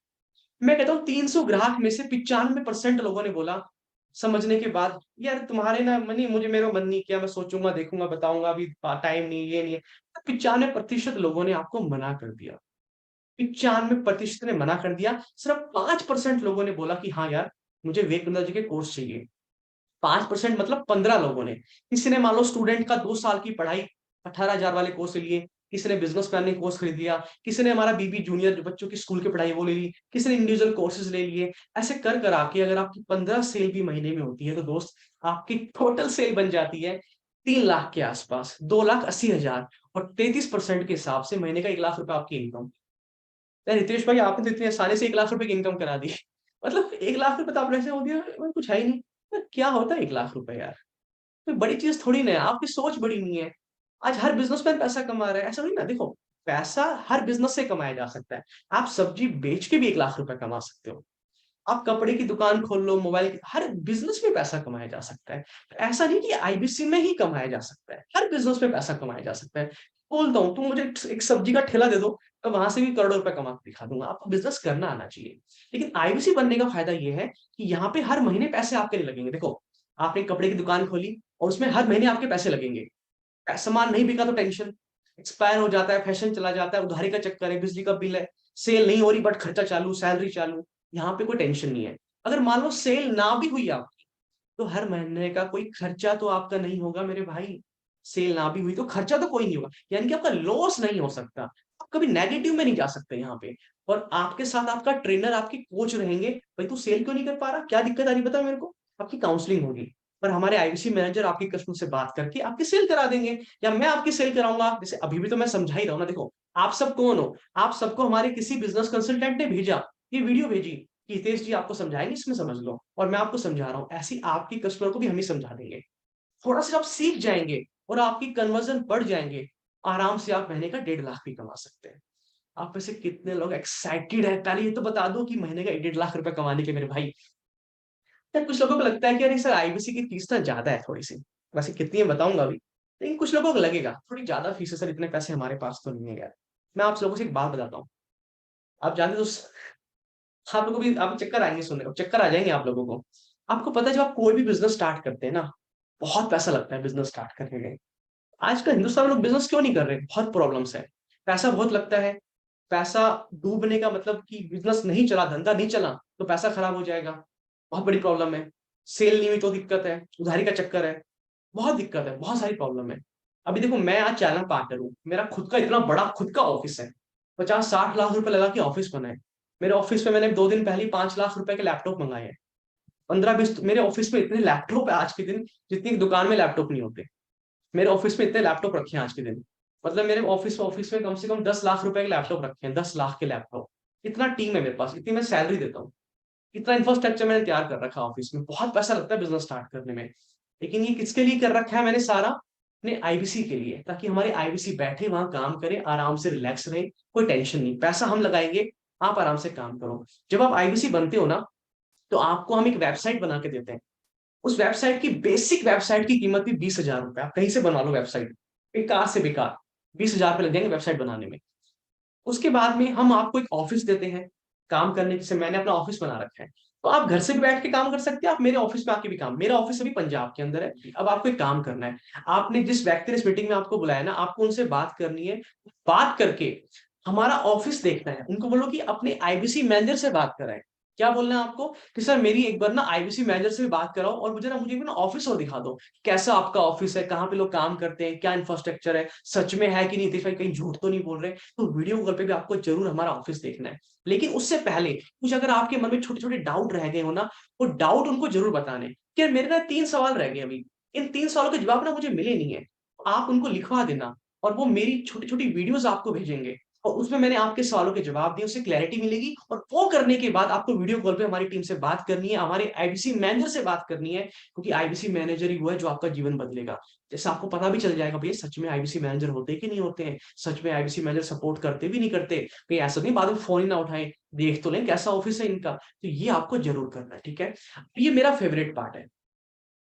Speaker 1: मैं कहता हूँ 300 ग्राहक में से 95% लोगों ने बोला समझने के बाद, यार तुम्हारे ना मनी, मुझे मेरा मन नहीं किया, मैं सोचूंगा, देखूंगा, बताऊंगा, अभी टाइम नहीं, ये नहीं है। 95% लोगों ने आपको मना कर दिया, 95% ने मना कर दिया। सिर्फ 5% लोगों ने बोला कि हाँ यार, मुझे विवेकानंद जी के कोर्स चाहिए। 5% मतलब 15 लोगों ने। किसी ने मान लो स्टूडेंट का 2 साल की पढ़ाई 18 हजार वाले कोर्स ले लिए, किसी ने बिजनेस प्लानिंग कोर्स खरीद लिया, किसी ने हमारा बीबी जूनियर जो बच्चों की स्कूल की पढ़ाई वो ले ली, किसी ने इंडिविजुअल कोर्सेज ले लिए। ऐसे कर कर आके अगर आपकी 15 सेल भी महीने में होती है, तो दोस्त आपकी टोटल सेल बन जाती है 3 लाख के आसपास, 2,80,000। और 33% के हिसाब से महीने का 1 लाख रुपए आपकी इनकम। यार रितेश भाई, आपने तो इतनी आसानी से 1 लाख रुपए की इनकम करा दी। मतलब 1 लाख रुपए तो आप ऐसे हो गया, कुछ है ही नहीं। क्या होता है 1 लाख रुपए यार? कोई बड़ी चीज थोड़ी ना है, आपकी सोच बड़ी नहीं है। आज हर बिजनेसमैन पैसा कमा रहा है, ऐसा नहीं ना। देखो, पैसा हर बिजनेस से कमाया जा सकता है। आप सब्जी बेच के भी 1 लाख रुपए कमा सकते हो। आप कपड़े की दुकान खोल लो, हर बिजनेस में पैसा कमाया जा सकता है। ऐसा नहीं कि आईबीसी में ही कमाया जा सकता है, हर बिजनेस में पैसा कमाया जा सकता है। बोलता हूँ तुम मुझे एक सब्जी का ठेला दे दो, तो वहां से भी करोड़ों रुपए कमा के दिखा दूंगा। आपको बिजनेस करना आना चाहिए। लेकिन आईबीसी बनने का फायदा ये है कि यहाँ पे हर महीने पैसे आपके लिए लगेंगे। देखो, आपने कपड़े की दुकान खोली और उसमें हर महीने आपके पैसे लगेंगे। सामान नहीं बिका तो टेंशन, एक्सपायर हो जाता है, फैशन चला जाता है, उधारी का चक्कर है, बिजली का बिल है, सेल नहीं हो रही बट खर्चा चालू, सैलरी चालू। यहाँ पे कोई टेंशन नहीं है। अगर मान लो सेल ना भी हुई आपकी, तो हर महीने का कोई खर्चा तो आपका नहीं होगा मेरे भाई। सेल ना भी हुई तो खर्चा तो कोई नहीं होगा, यानी कि आपका लॉस नहीं हो सकता। आप कभी नेगेटिव में नहीं जा सकते यहाँ पे। और आपके साथ आपका ट्रेनर, आपके कोच रहेंगे, भाई तू सेल क्यों नहीं कर पा रहा, क्या दिक्कत आ रही बता मेरे को। आपकी काउंसलिंग होगी, और हमारे आईबीसी मैनेजर आपके कस्टमर से बात करके आपकी सेल करा देंगे, या मैं आपकी सेल कराऊंगा। जैसे अभी भी तो मैं समझा ही रहा हूँ ना। देखो, आप सब कौन हो? आप सबको हमारे किसी बिजनेस कंसल्टेंट ने भेजा, ये वीडियो भेजी कि हितेश जी आपको समझाएंगे, इसमें समझ लो, और मैं आपको समझा रहा हूँ, ऐसी आपकी कस्टमर को भी हम ही समझा देंगे। थोड़ा सा आप सीख जाएंगे और आपकी कन्वर्जन बढ़ जाएंगे, आराम से आप महीने का 1.5 लाख भी कमा सकते हैं। आप में से कितने लोग एक्साइटेड है, पहले ये तो बता दो कि महीने का 1.5 लाख रुपए कमाने के मेरे भाई। यार कुछ लोगों को लगता है कि अरे सर आईबीसी की फीस ना ज्यादा है थोड़ी सी, वैसे कितनी है बताऊंगा अभी, लेकिन कुछ लोगों को लगेगा थोड़ी ज्यादा फीस है सर, इतने पैसे हमारे पास तो नहीं है यार। मैं आप लोगों से एक बात बताता हूँ, आप जानते तो आप लोगों को भी आप चक्कर आएंगे, सुनने को चक्कर आ जाएंगे आप लोगों को। आपको पता है जब आप कोई भी बिजनेस स्टार्ट करते हैं ना, बहुत पैसा लगता है बिजनेस स्टार्ट करने में। आजकल हिंदुस्तान में लोग बिजनेस क्यों नहीं कर रहे? बहुत प्रॉब्लम्स है, पैसा बहुत लगता है। पैसा डूबने का मतलब कि बिजनेस नहीं चला, धंधा नहीं चला तो पैसा खराब हो जाएगा, बहुत बड़ी प्रॉब्लम है। सेल नहीं हुई तो दिक्कत है, उधारी का चक्कर है, बहुत दिक्कत है, बहुत सारी प्रॉब्लम है। अभी देखो, मैं आज चैनल पार्टनर हूँ, मेरा खुद का इतना बड़ा खुद का ऑफिस है, 50-60 लाख रुपए लगा के ऑफिस बना है। मेरे ऑफिस में मैंने 2 दिन पहले 5 लाख रुपए के लैपटॉप मंगाए हैं। 15-20 मेरे ऑफिस में इतने लैपटॉप है आज के दिन, जितनी दुकान में लैपटॉप नहीं होते। मेरे ऑफिस में इतने लैपटॉप रखे हैं आज के दिन, मतलब मेरे ऑफिस में कम से कम 10 लाख रुपए के लैपटॉप रखे हैं, 10 लाख के लैपटॉप। इतना टीम है मेरे पास, इतनी मैं सैलरी देता हूँ, इतना इंफ्रास्ट्रक्चर मैंने तैयार कर रखा है ऑफिस में। बहुत पैसा लगता है बिजनेस स्टार्ट करने में, लेकिन ये किसके लिए कर रखा है मैंने सारा? अपने आईबीसी के लिए, ताकि हमारे आईबीसी बैठे वहां काम करे, आराम से रिलैक्स रहे, कोई टेंशन नहीं, पैसा हम लगाएंगे, आप आराम से काम करो। जब आप आईबीसी बनते हो ना, तो आपको हम एक वेबसाइट बना के देते हैं। उस वेबसाइट की, बेसिक वेबसाइट की कीमत भी 20,000 रुपए। आप कहीं से बनवा लो वेबसाइट, बेकार से बेकार, 20,000 रुपए लग जाएंगे वेबसाइट बनाने में। उसके बाद में हम आपको एक ऑफिस देते हैं काम करने के। जैसे मैंने अपना ऑफिस बना रखा है, तो आप घर से भी बैठ के काम कर सकते हैं, आप मेरे ऑफिस में आके भी काम। मेरा ऑफिस अभी पंजाब के अंदर है। अब आपको एक काम करना है, आपने जिस व्यक्ति ने इस मीटिंग में आपको बुलाया ना, आपको उनसे बात करनी है। बात करके हमारा ऑफिस देखना है, उनको बोलो कि अपने आईबीसी मैनेजर से बात कराएं। क्या बोलना है आपको कि सर मेरी एक बार ना आईबीसी मैनेजर से भी बात कराओ, और मुझे भी ना ऑफिस और दिखा दो, कैसा आपका ऑफिस है, कहाँ पे लोग काम करते हैं, क्या इंफ्रास्ट्रक्चर है, सच में है कि नहीं, देखिए कहीं झूठ तो नहीं बोल रहे। तो वीडियो कॉल पे भी आपको जरूर हमारा ऑफिस देखना है। लेकिन उससे पहले कुछ अगर आपके मन में छोटे छोटे डाउट रह गए हो ना, वो डाउट उनको जरूर बताने कि यार मेरे ना 3 सवाल रह गए अभी, इन 3 सवालों के जवाब ना मुझे मिले नहीं है। आप उनको लिखवा देना, और वो मेरी छोटी छोटी वीडियोस आपको भेजेंगे, और उसमें मैंने आपके सवालों के जवाब दिए, उससे क्लैरिटी मिलेगी। और वो करने के बाद आपको वीडियो कॉल पे हमारी टीम से बात करनी है, हमारे आईबीसी मैनेजर से बात करनी है, क्योंकि आईबीसी मैनेजर ही वो है जो आपका जीवन बदलेगा। जैसे आपको पता भी चल जाएगा भैया सच में आईबीसी मैनेजर होते हैं कि नहीं होते हैं, सच में आईबीसी मैनेजर सपोर्ट करते भी नहीं करते, कहीं ऐसा नहीं बाद में फोन ही ना उठाए, देख तो लें कैसा ऑफिस है इनका। तो ये आपको जरूर करना है, ठीक है। ये मेरा फेवरेट पार्ट है,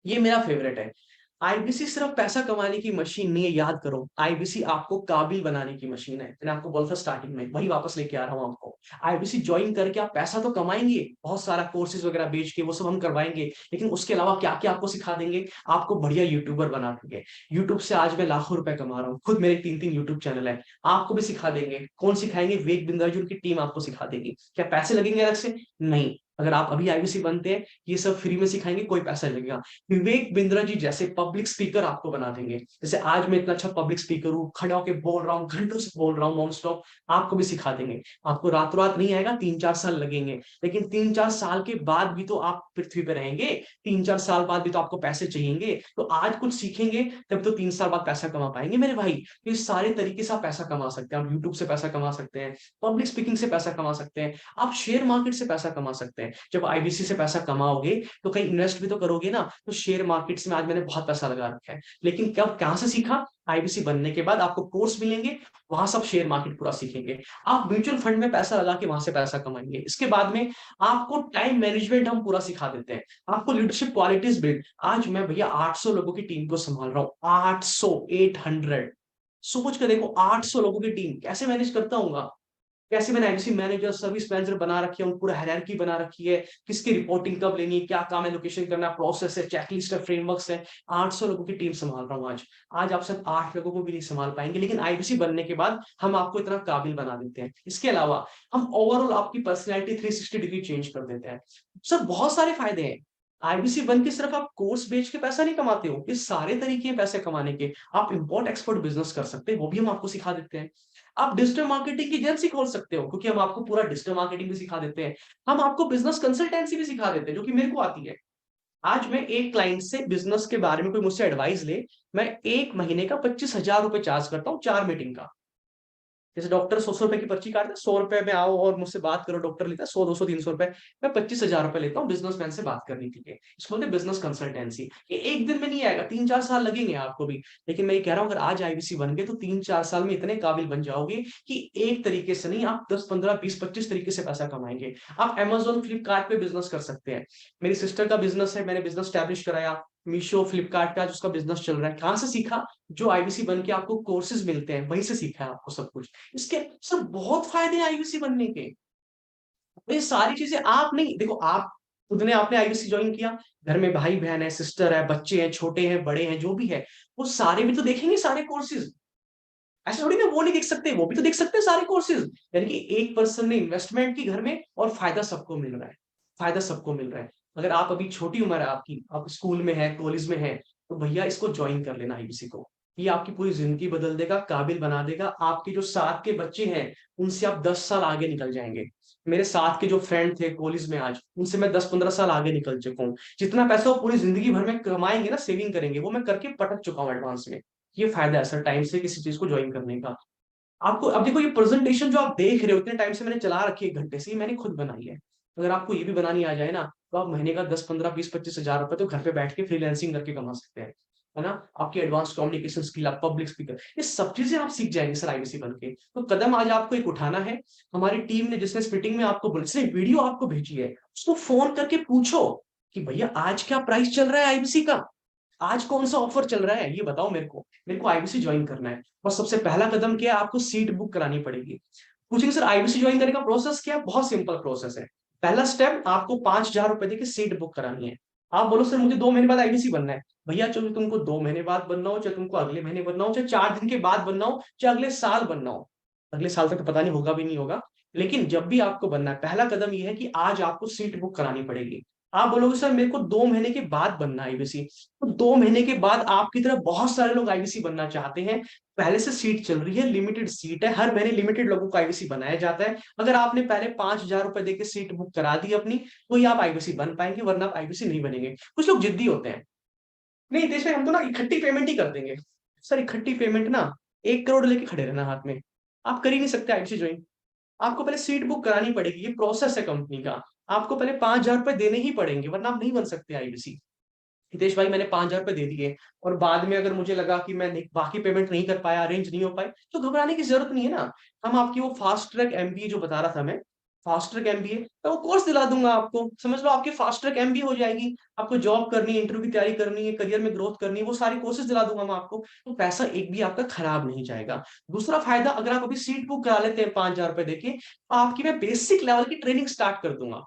Speaker 1: ये मेरा फेवरेट है। आईबीसी सिर्फ पैसा कमाने की मशीन नहीं है, याद करो, आईबीसी आपको काबिल बनाने की मशीन है। मैंने आपको बोला था स्टार्टिंग में, वही वापस लेके आ रहा हूं आपको। आईबीसी ज्वाइन करके आप पैसा तो कमाएंगे, बहुत सारा कोर्सेज वगैरह बेच के, वो सब हम करवाएंगे, लेकिन उसके अलावा क्या क्या आपको सिखा देंगे, आपको बढ़िया यूट्यूबर बना देंगे। यूट्यूब से आज मैं लाखों रुपए कमा रहा हूँ, खुद मेरे 3-3 यूट्यूब चैनल है। आपको भी सिखा देंगे। कौन सिखाएंगे? विवेक बिंद्रा जी, उनकी टीम आपको सिखा देगी। क्या पैसे लगेंगे अलग से? नहीं। अगर आप अभी आईबीसी बनते हैं, ये सब फ्री में सिखाएंगे, कोई पैसा नहीं लगेगा। विवेक बिंद्रा जी जैसे पब्लिक स्पीकर आपको बना देंगे। जैसे आज मैं इतना अच्छा पब्लिक स्पीकर हूँ, खड़ा होकर बोल रहा हूँ, घंटों से बोल रहा हूँ नॉन स्टॉप, आपको भी सिखा देंगे। आपको रातों रात नहीं आएगा, 3-4 साल लगेंगे, लेकिन 3-4 साल के बाद भी तो आप पृथ्वी पे रहेंगे, 3-4 साल बाद भी तो आपको पैसे चाहिएंगे। तो आज कुछ सीखेंगे, तब तो 3 साल बाद पैसा कमा पाएंगे मेरे भाई। तो इस सारे तरीके से आप पैसा कमा सकते हैं। आप यूट्यूब से पैसा कमा सकते हैं, पब्लिक स्पीकिंग से पैसा कमा सकते हैं, आप शेयर मार्केट से पैसा कमा सकते हैं। जब आईबीसी से पैसा कमाओगे तो कहीं इन्वेस्ट भी तो करोगे ना। तो शेयर मार्केट्स में आज मैंने बहुत पैसा लगा रखा है, लेकिन कब कहां से सीखा? आईबीसी बनने के बाद आपको कोर्स मिलेंगे, वहां सब शेयर मार्केट पूरा सीखेंगे। आप म्यूचुअल फंड में पैसा लगा के वहां से पैसा कमाएंगे। इसके बाद में आपको टाइम मैनेजमेंट हम पूरा सिखा देते हैं, आपको लीडरशिप क्वालिटीज बिल्ड। आज मैं भैया 800 लोगों की टीम को संभाल रहा हूँ, 800, 800। सोच के देखो, 800 लोगों की टीम कैसे मैनेज करता हूँ, कैसे मैंने आईबीसी मैनेजर, सर्विस मैनेजर बना रखे हैं, पूरा हायरार्की बना रखी है, किसकी रिपोर्टिंग कब लेनी है, क्या काम है, लोकेशन करना, प्रोसेस है, चेकलिस्ट है, फ्रेमवर्क्स है। 800 लोगों की टीम संभाल रहा हूँ आज। आज आप सब 8 लोगों को भी नहीं संभाल पाएंगे, लेकिन आईबीसी बनने के बाद हम आपको इतना काबिल बना देते हैं। इसके अलावा हम ओवरऑल आपकी पर्सनैलिटी 360 डिग्री चेंज कर देते हैं। सर बहुत सारे फायदे हैं। आईबीसी बन के सिर्फ आप कोर्स बेच के पैसा नहीं कमाते हो, ये सारे तरीके हैं पैसे कमाने के। आप इम्पोर्ट एक्सपोर्ट बिजनेस कर सकते हैं, वो भी हम आपको सिखा देते हैं। आप डिजिटल मार्केटिंग की एजेंसी खोल सकते हो, क्योंकि हम आपको पूरा डिजिटल मार्केटिंग भी सिखा देते हैं। हम आपको बिजनेस कंसल्टेंसी भी सिखा देते हैं, जो कि मेरे को आती है। आज मैं एक क्लाइंट से बिजनेस के बारे में कोई मुझसे एडवाइस ले, मैं 1 महीने का 25,000 रुपए चार्ज करता हूँ, 4 मीटिंग का। जैसे डॉक्टर 100-100 रुपए की पर्ची काटते हैं, 100 रुपए में आओ और मुझसे बात करो, डॉक्टर लेता है 100, 200, 300 रुपए। मैं 25,000 रुपए लेता हूँ बिजनेसमैन से बात करने के लिए। इसको बोलते हैं बिजनेस कंसल्टेंसी। ये एक दिन में नहीं आएगा, 3-4 साल लगेंगे आपको भी। लेकिन मैं ये कह रहा हूँ, अगर आज आईबीसी बन गए तो 3-4 साल में इतने काबिल बन जाओगे कि एक तरीके से नहीं, आप 10, 15, 20, 25 तरीके से पैसा कमाएंगे। आप अमेजोन, फ्लिपकार्ट पे बिजनेस कर सकते हैं। मेरी सिस्टर का बिजनेस है, मैंने बिजनेस स्टैब्लिश कराया। मीशो, फ्लिपकार्ट का उसका बिजनेस चल रहा है। कहां से सीखा? जो आईबीसी बन के आपको कोर्सेज मिलते हैं, वहीं से सीखा है आपको सब कुछ। इसके सब बहुत फायदे हैं आईबीसी बनने के। तो ये सारी चीजें आप नहीं देखो, आप खुद ने आपने आईबीसी ज्वाइन किया, घर में भाई बहन है, सिस्टर है, बच्चे हैं, छोटे हैं, बड़े हैं, जो भी है, वो सारे भी तो देखेंगे सारे कोर्सेज। ऐसे थोड़ी ना वो नहीं देख सकते, वो भी तो देख सकते हैं सारे कोर्सेज। यानी कि एक पर्सन ने इन्वेस्टमेंट की घर में, और फायदा सबको मिल रहा है। फायदा सबको मिल रहा है। अगर आप अभी छोटी उम्र है आपकी, आप स्कूल में है, कॉलेज में है, तो भैया इसको ज्वाइन कर लेना आईबीसी को। ये आपकी पूरी जिंदगी बदल देगा, काबिल बना देगा। आपके जो साथ के बच्चे हैं, उनसे आप 10 साल आगे निकल जाएंगे। मेरे साथ के जो फ्रेंड थे कॉलेज में आज, उनसे मैं 10-15 साल आगे निकल चुका हूँ। जितना पैसा वो पूरी जिंदगी भर में कमाएंगे ना, सेविंग करेंगे, वो मैं करके पटक चुका हूँ एडवांस में। ये फायदा है सर टाइम से किसी चीज को ज्वाइन करने का। आपको अब देखो, ये प्रेजेंटेशन जो आप देख रहे हो इतने टाइम से मैंने चला रखी है, 1 घंटे से, ये मैंने खुद बनाई है। अगर आपको ये भी बनानी आ जाए ना, तो आप महीने का 10, 15, 20, 25 हजार रुपए तो घर पे बैठ के फ्रीलैंसिंग करके कमा सकते हैं। है ना, आपकी एडवांस कम्युनिकेशन स्किल, आप पब्लिक स्पीकर, ये सब चीजें आप सीख जाएंगे सर आईबीसी बन के। तो कदम आज आपको एक उठाना है। हमारी टीम ने जिसने इस मीटिंग में आपको जिसने वीडियो आपको भेजी है, उसको फोन करके पूछो कि भैया आज क्या प्राइस चल रहा है आईबीसी का, आज कौन सा ऑफर चल रहा है, ये बताओ मेरे को आईबीसी ज्वाइन करना है। और सबसे पहला कदम क्या है, आपको सीट बुक करानी पड़ेगी। पूछेंगे सर आईबीसी ज्वाइन करने का प्रोसेस क्या है, बहुत सिंपल प्रोसेस है। पहला स्टेप, आपको 5,000 रुपए देके सीट बुक करानी है। आप बोलो सर मुझे 2 महीने बाद आईबीसी बनना है, भैया चाहे तुमको 2 महीने बाद बनना हो, चाहे तुमको अगले महीने बनना हो, चाहे 4 दिन के बाद बनना हो, चाहे अगले साल बनना हो। अगले साल तक तो पता नहीं होगा भी नहीं होगा, लेकिन जब भी आपको बनना है, पहला कदम यह है कि आज आपको सीट बुक करानी पड़ेगी। आप बोलोगे सर मेरे को 2 महीने के बाद बनना है आईबीसी, तो 2 महीने के बाद आपकी तरह बहुत सारे लोग आईबीसी बनना चाहते हैं। पहले से सीट चल रही है, लिमिटेड सीट है, हर महीने लिमिटेड लोगों को आईबीसी बनाया जाता है। अगर आपने पहले 5,000 रुपए देके सीट बुक करा दी अपनी, तो ही आप आईबीसी बन पाएंगे, वरना आप आईबीसी नहीं बनेंगे। कुछ लोग जिद्दी होते हैं, नहीं देश में हम तो ना इकट्ठी पेमेंट ही कर देंगे। सर इकट्ठी पेमेंट ना, 1 करोड़ लेके खड़े रहना हाथ में, आप कर ही नहीं सकते आईबीसी ज्वाइन। आपको पहले सीट बुक करानी पड़ेगी, ये प्रोसेस है कंपनी का। आपको पहले 5,000 रुपए देने ही पड़ेंगे, वरना आप नहीं बन सकते आईबीसी। हितेश भाई मैंने 5,000 रुपए दे दिए, और बाद में अगर मुझे लगा कि मैं बाकी पेमेंट नहीं कर पाया, अरेंज नहीं हो पाई, तो घबराने की जरूरत नहीं है ना। हम आपकी वो फास्ट ट्रैक एमबीए जो बता रहा था मैं, फास्ट ट्रैक एमबीए, मैं वो कोर्स दिला दूंगा आपको, समझ लो आपकी फास्ट ट्रैक एमबीए हो जाएगी। आपको जॉब करनी है, इंटरव्यू की तैयारी करनी है, करियर में ग्रोथ करनी है, वो सारी कोर्सेज दिला दूंगा मैं आपको। तो पैसा एक भी आपका खराब नहीं जाएगा। दूसरा फायदा, अगर आप अभी सीट बुक करा लेते हैं 5,000 रुपए देके, तो आपकी मैं बेसिक लेवल की ट्रेनिंग स्टार्ट कर दूंगा,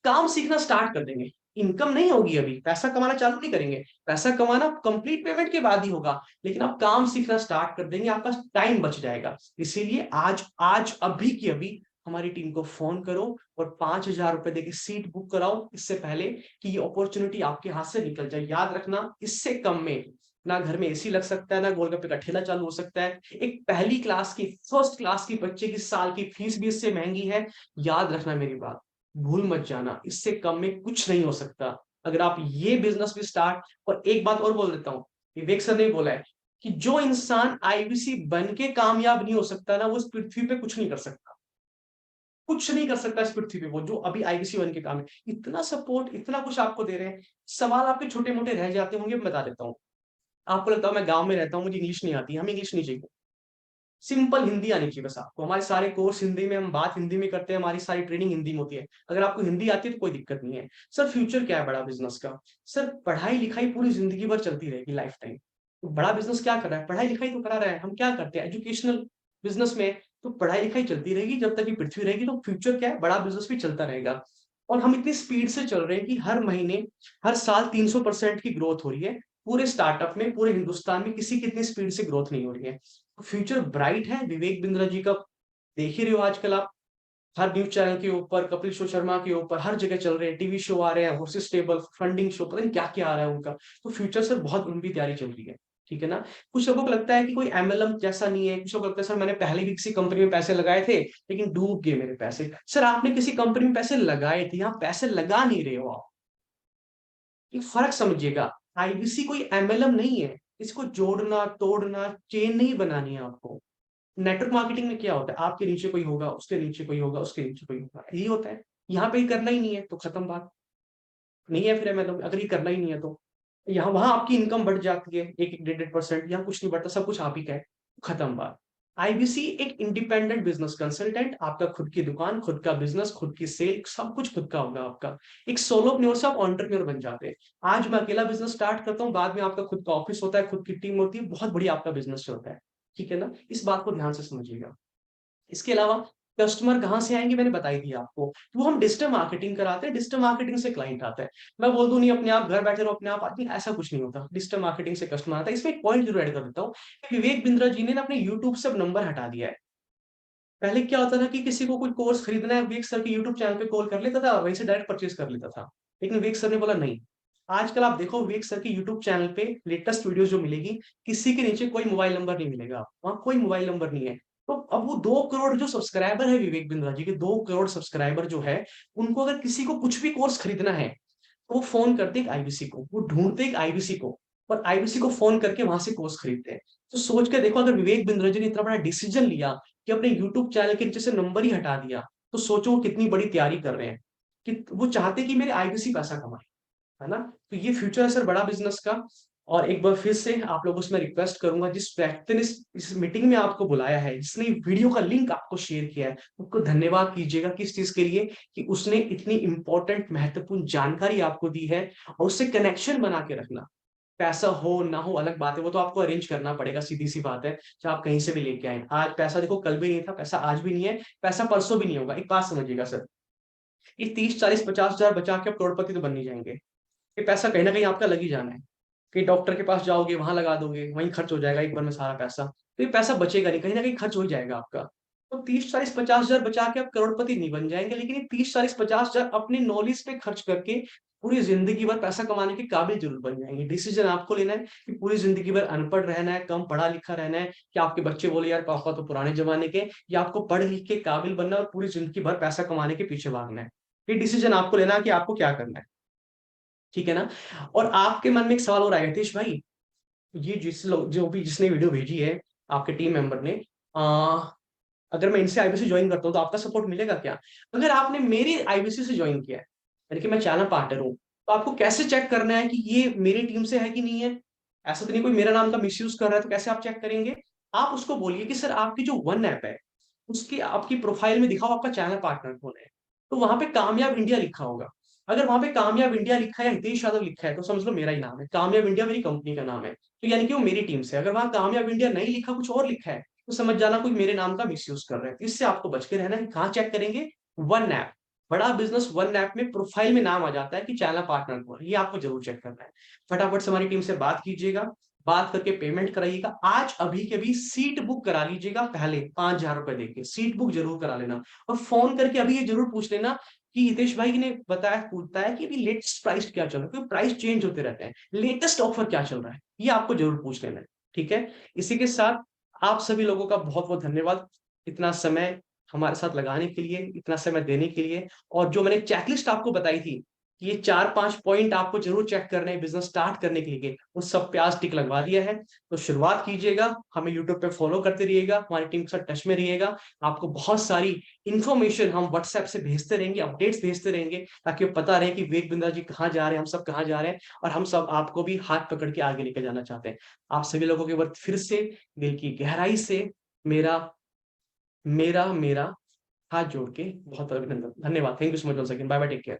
Speaker 1: काम सीखना स्टार्ट कर देंगे। इनकम नहीं होगी, अभी पैसा कमाना चालू नहीं करेंगे, पैसा कमाना कंप्लीट पेमेंट के बाद ही होगा, लेकिन आप काम सीखना स्टार्ट कर देंगे, आपका टाइम बच जाएगा। इसीलिए आज आज अभी की अभी हमारी टीम को फोन करो और 5,000 रुपए देके सीट बुक कराओ, इससे पहले कि ये अपॉर्चुनिटी आपके हाथ से निकल जाए। याद रखना, इससे कम में ना घर में एसी लग सकता है, ना गोलगप्पे का ठेला चालू हो सकता है। एक पहली क्लास की, फर्स्ट क्लास की बच्चे की साल की फीस भी इससे महंगी है। याद रखना मेरी बात, भूल मत जाना, इससे कम में कुछ नहीं हो सकता। अगर आप ये बिजनेस भी स्टार्ट, और एक बात और बोल देता हूँ, विवेक सर ने भी बोला है कि जो इंसान आईबीसी बन के कामयाब नहीं हो सकता ना, वो इस पृथ्वी पे कुछ नहीं कर सकता, कुछ नहीं कर सकता इस पृथ्वी पे वो जो अभी आईबीसी बन के काम है। इतना सपोर्ट, इतना कुछ आपको दे रहे हैं। सवाल आपके छोटे मोटे रह जाते होंगे, मैं बता देता हूँ। आपको लगता है मैं गांव में रहता हूँ, मुझे इंग्लिश नहीं आती, हमें इंग्लिश नहीं चाहिए, सिंपल हिंदी आनी चाहिए बस आपको। हमारे सारे कोर्स हिंदी में, हम बात हिंदी में करते हैं, हमारी सारी ट्रेनिंग हिंदी में होती है। अगर आपको हिंदी आती है तो कोई दिक्कत नहीं है। सर फ्यूचर क्या है बड़ा बिजनेस का, सर पढ़ाई लिखाई पूरी जिंदगी भर चलती रहेगी, लाइफ टाइम। तो बड़ा बिजनेस क्या कर रहा है, पढ़ाई लिखाई तो करा रहा है। हम क्या करते हैं एजुकेशनल बिजनेस में, तो पढ़ाई लिखाई चलती रहेगी जब तक ये पृथ्वी रहेगी। तो फ्यूचर क्या है, बड़ा बिजनेस भी चलता रहेगा। और हम इतनी स्पीड से चल रहे हैं कि हर महीने, हर साल 300% की ग्रोथ हो रही है। पूरे स्टार्टअप में, पूरे हिंदुस्तान में किसी की इतनी स्पीड से ग्रोथ नहीं हो रही है। फ्यूचर ब्राइट है विवेक बिंद्रा जी का। देख ही रहे हो आजकल आप, हर न्यूज चैनल के ऊपर, कपिल शो शर्मा के ऊपर, हर जगह चल रहे हैं, टीवी शो आ रहे हैं, हॉर्सेस स्टेबल, फंडिंग शो, पता नहीं क्या क्या आ रहा है उनका। तो फ्यूचर सर बहुत लंबी तैयारी चल रही है, ठीक है ना। कुछ लोगों को लगता है कि कोई एमएलएम जैसा नहीं है, कुछ लोगों को लगता है सर मैंने पहले भी किसी कंपनी में पैसे लगाए थे लेकिन डूब गए मेरे पैसे। सर आपने किसी कंपनी में पैसे लगाए थे, यहाँ पैसे लगा नहीं रहे हो आप, ये फर्क समझिएगा। आईबीसी कोई एमएलएम नहीं है, इसको जोड़ना तोड़ना चेन नहीं बनानी है आपको। नेटवर्क मार्केटिंग में क्या होता है, आपके नीचे कोई होगा, उसके नीचे कोई होगा, उसके नीचे कोई होगा, यही होता है। यहाँ पे ही करना ही नहीं है तो खत्म बात, नहीं है फिर मतलब अगर ये करना ही नहीं है तो यहाँ वहां आपकी इनकम बढ़ जाती है 1-1 1.5%, यहाँ कुछ नहीं बढ़ता, सब कुछ आप ही का है, खत्म बात। आईबीसी एक इंडिपेंडेंट बिजनेस कंसल्टेंट, आपका खुद की दुकान, खुद का बिजनेस, खुद की सेल, सब कुछ खुद का होगा आपका। एक सोलोप्reneur से आप एंटरप्रेन्योर बन जाते हैं। आज मैं अकेला बिजनेस स्टार्ट करता हूँ, बाद में आपका खुद का ऑफिस होता है, खुद की टीम होती है, बहुत बढ़िया आपका बिजनेस चलता है, ठीक है ना। इस बात को ध्यान से समझिएगा। इसके अलावा कस्टमर कहाँ से आएंगे, मैंने बताई दिया आपको। वो हम डिजिटल मार्केटिंग कराते हैं, डिजिटल मार्केटिंग से क्लाइंट आता है। मैं बोल दूं नहीं अपने आप घर बैठे रहो अपने आप आदमी, ऐसा कुछ नहीं होता, डिजिटल मार्केटिंग से कस्टमर आता है। इसमें एक पॉइंट जरूर ऐड कर देता हूँ, विवेक बिंद्रा जी ने ना अपने यूट्यूब से अब नंबर हटा दिया है। पहले क्या होता था कि किसी को कोई कोर्स खरीदना है, विवेक सर के यूट्यूब चैनल पे कॉल कर लेता था, वहीं से डायरेक्ट परचेज कर लेता था। लेकिन विवेक सर ने बोला नहीं, आजकल आप देखो विवेक सर के यूट्यूब चैनल पे लेटेस्ट वीडियो जो मिलेगी, किसी के नीचे कोई मोबाइल नंबर नहीं मिलेगा, वहां कोई मोबाइल नंबर नहीं है। तो अब वो 2 करोड़ जो सब्सक्राइबर है विवेक बिंद्रा जी के, 2 करोड़ सब्सक्राइबर जो है, उनको अगर किसी को कुछ भी कोर्स खरीदना है, तो वो फोन करते एक आईबीसी को, वो ढूंढते एक आईबीसी को, और आईबीसी को फोन करके वहां से कोर्स खरीदते हैं। तो सोच के देखो, अगर विवेक बिंद्रा जी ने इतना बड़ा डिसीजन लिया कि अपने यूट्यूब चैनल के नीचे से नंबर ही हटा दिया, तो सोचो वो कितनी बड़ी तैयारी कर रहे हैं, कि वो चाहते कि मेरे आईबीसी पैसा कमाए, है ना। तो ये फ्यूचर है सर बड़ा बिजनेस का। और एक बार फिर से आप लोगों से मैं रिक्वेस्ट करूंगा, जिस व्यक्ति ने इस मीटिंग में आपको बुलाया है, जिसने वीडियो का लिंक आपको शेयर किया है, उसको धन्यवाद कीजिएगा। किस चीज के लिए? कि उसने इतनी इंपॉर्टेंट महत्वपूर्ण जानकारी आपको दी है, और उससे कनेक्शन बना के रखना। पैसा हो ना हो अलग बात है, वो तो आपको अरेंज करना पड़ेगा, सीधी सी बात है, चाहे आप कहीं से भी लेके आए। आज पैसा देखो, कल भी नहीं था, पैसा आज भी नहीं है, पैसा परसों भी नहीं होगा। एक बात समझिएगा सर, ये 30 40 50 हजार बचा के आप करोड़पति तो बन नहीं जाएंगे। ये पैसा कहीं ना कहीं आपका लग ही जाना है। कि डॉक्टर के पास जाओगे, वहां लगा दोगे, वहीं खर्च हो जाएगा एक बार में सारा पैसा, तो ये पैसा बचेगा नहीं, कहीं ना कहीं खर्च हो ही जाएगा आपका। तो 30 40 50 हजार बचा के आप करोड़पति नहीं बन जाएंगे, लेकिन ये 30 40 50 हजार अपने नॉलेज पे खर्च करके पूरी जिंदगी भर पैसा कमाने के काबिल जरूर बन जाएंगे। डिसीजन आपको लेना है कि पूरी जिंदगी भर अनपढ़ रहना है, कम पढ़ा लिखा रहना है, कि आपके बच्चे बोले यार पापा तो पुराने जमाने के, या आपको पढ़ लिख के काबिल बनना है और पूरी जिंदगी भर पैसा कमाने के पीछे भागना है। ये डिसीजन आपको लेना है कि आपको क्या करना है। ठीक है ना? और आपके मन में एक सवाल और आएगा, यतीश भाई, ये जिस लोग जो भी जिसने वीडियो भेजी है आपके टीम मेंबर ने, अगर मैं इनसे आईबीसी ज्वाइन करता हूँ तो आपका सपोर्ट मिलेगा क्या? अगर आपने मेरी आईबीसी से ज्वाइन किया है, यानी कि मैं चैनल पार्टनर हूँ, तो आपको कैसे चेक करना है कि ये मेरी टीम से है कि नहीं है? ऐसा तो नहीं कोई मेरा नाम का मिसयूज कर रहा है, तो कैसे आप चेक करेंगे? आप उसको बोलिए कि सर आपकी जो वन ऐप है, उसकी आपकी प्रोफाइल में दिखाओ आपका चैनल पार्टनर कौन है। तो वहां पे कामयाब इंडिया लिखा होगा। अगर वहां पे कामयाब इंडिया लिखा है या हितेश यादव लिखा है, तो समझ लो मेरा ही नाम है। कामयाब इंडिया मेरी कंपनी का नाम है, तो यानी कि वो मेरी टीम से है। अगर वहां कामयाब इंडिया नहीं लिखा, कुछ और लिखा है, तो समझ जाना कोई मेरे नाम का मिसयूज कर रहा है। इससे आपको बच के रहना है। कहाँ चेक करेंगे? One app. बड़ा बिजनेस वन ऐप में प्रोफाइल में नाम आ जाता है कि चैनल पार्टनर कौन है, ये आपको जरूर चेक करना है। फटाफट से हमारी टीम से बात कीजिएगा, बात करके पेमेंट कराइएगा। आज अभी के भी सीट बुक करा लीजिएगा, पहले 5,000 रुपए देके सीट बुक जरूर करा लेना। और फोन करके अभी ये जरूर पूछ लेना कि हितेश भाई ने बताया पूछता है कि अभी लेटेस्ट प्राइस क्या चल रहा है, क्योंकि प्राइस चेंज होते रहते हैं, लेटेस्ट ऑफर क्या चल रहा है, ये आपको जरूर पूछ लेना है। ठीक है? इसी के साथ आप सभी लोगों का बहुत बहुत धन्यवाद, इतना समय हमारे साथ लगाने के लिए, इतना समय देने के लिए। और जो मैंने चेकलिस्ट आपको बताई थी कि ये 4 5 पॉइंट आपको जरूर चेक करने हैं बिजनेस स्टार्ट करने के लिए, उस सब पे आज टिक लगवा दिया है। तो शुरुआत कीजिएगा, हमें यूट्यूब पे फॉलो करते रहिएगा, हमारी टीम के साथ टच में रहिएगा। आपको बहुत सारी इंफॉर्मेशन हम व्हाट्सएप से भेजते रहेंगे, अपडेट्स भेजते रहेंगे, ताकि पता रहे कि विवेक बिंद्रा जी कहाँ जा रहे हैं, हम सब कहाँ जा रहे हैं। और हम सब आपको भी हाथ पकड़ के आगे लेकर जाना चाहते हैं। आप सभी लोगों के बाद फिर से दिल की गहराई से मेरा मेरा मेरा हाथ जोड़ के बहुत अभिनंदन, धन्यवाद। Thank you so much, bye bye, take care.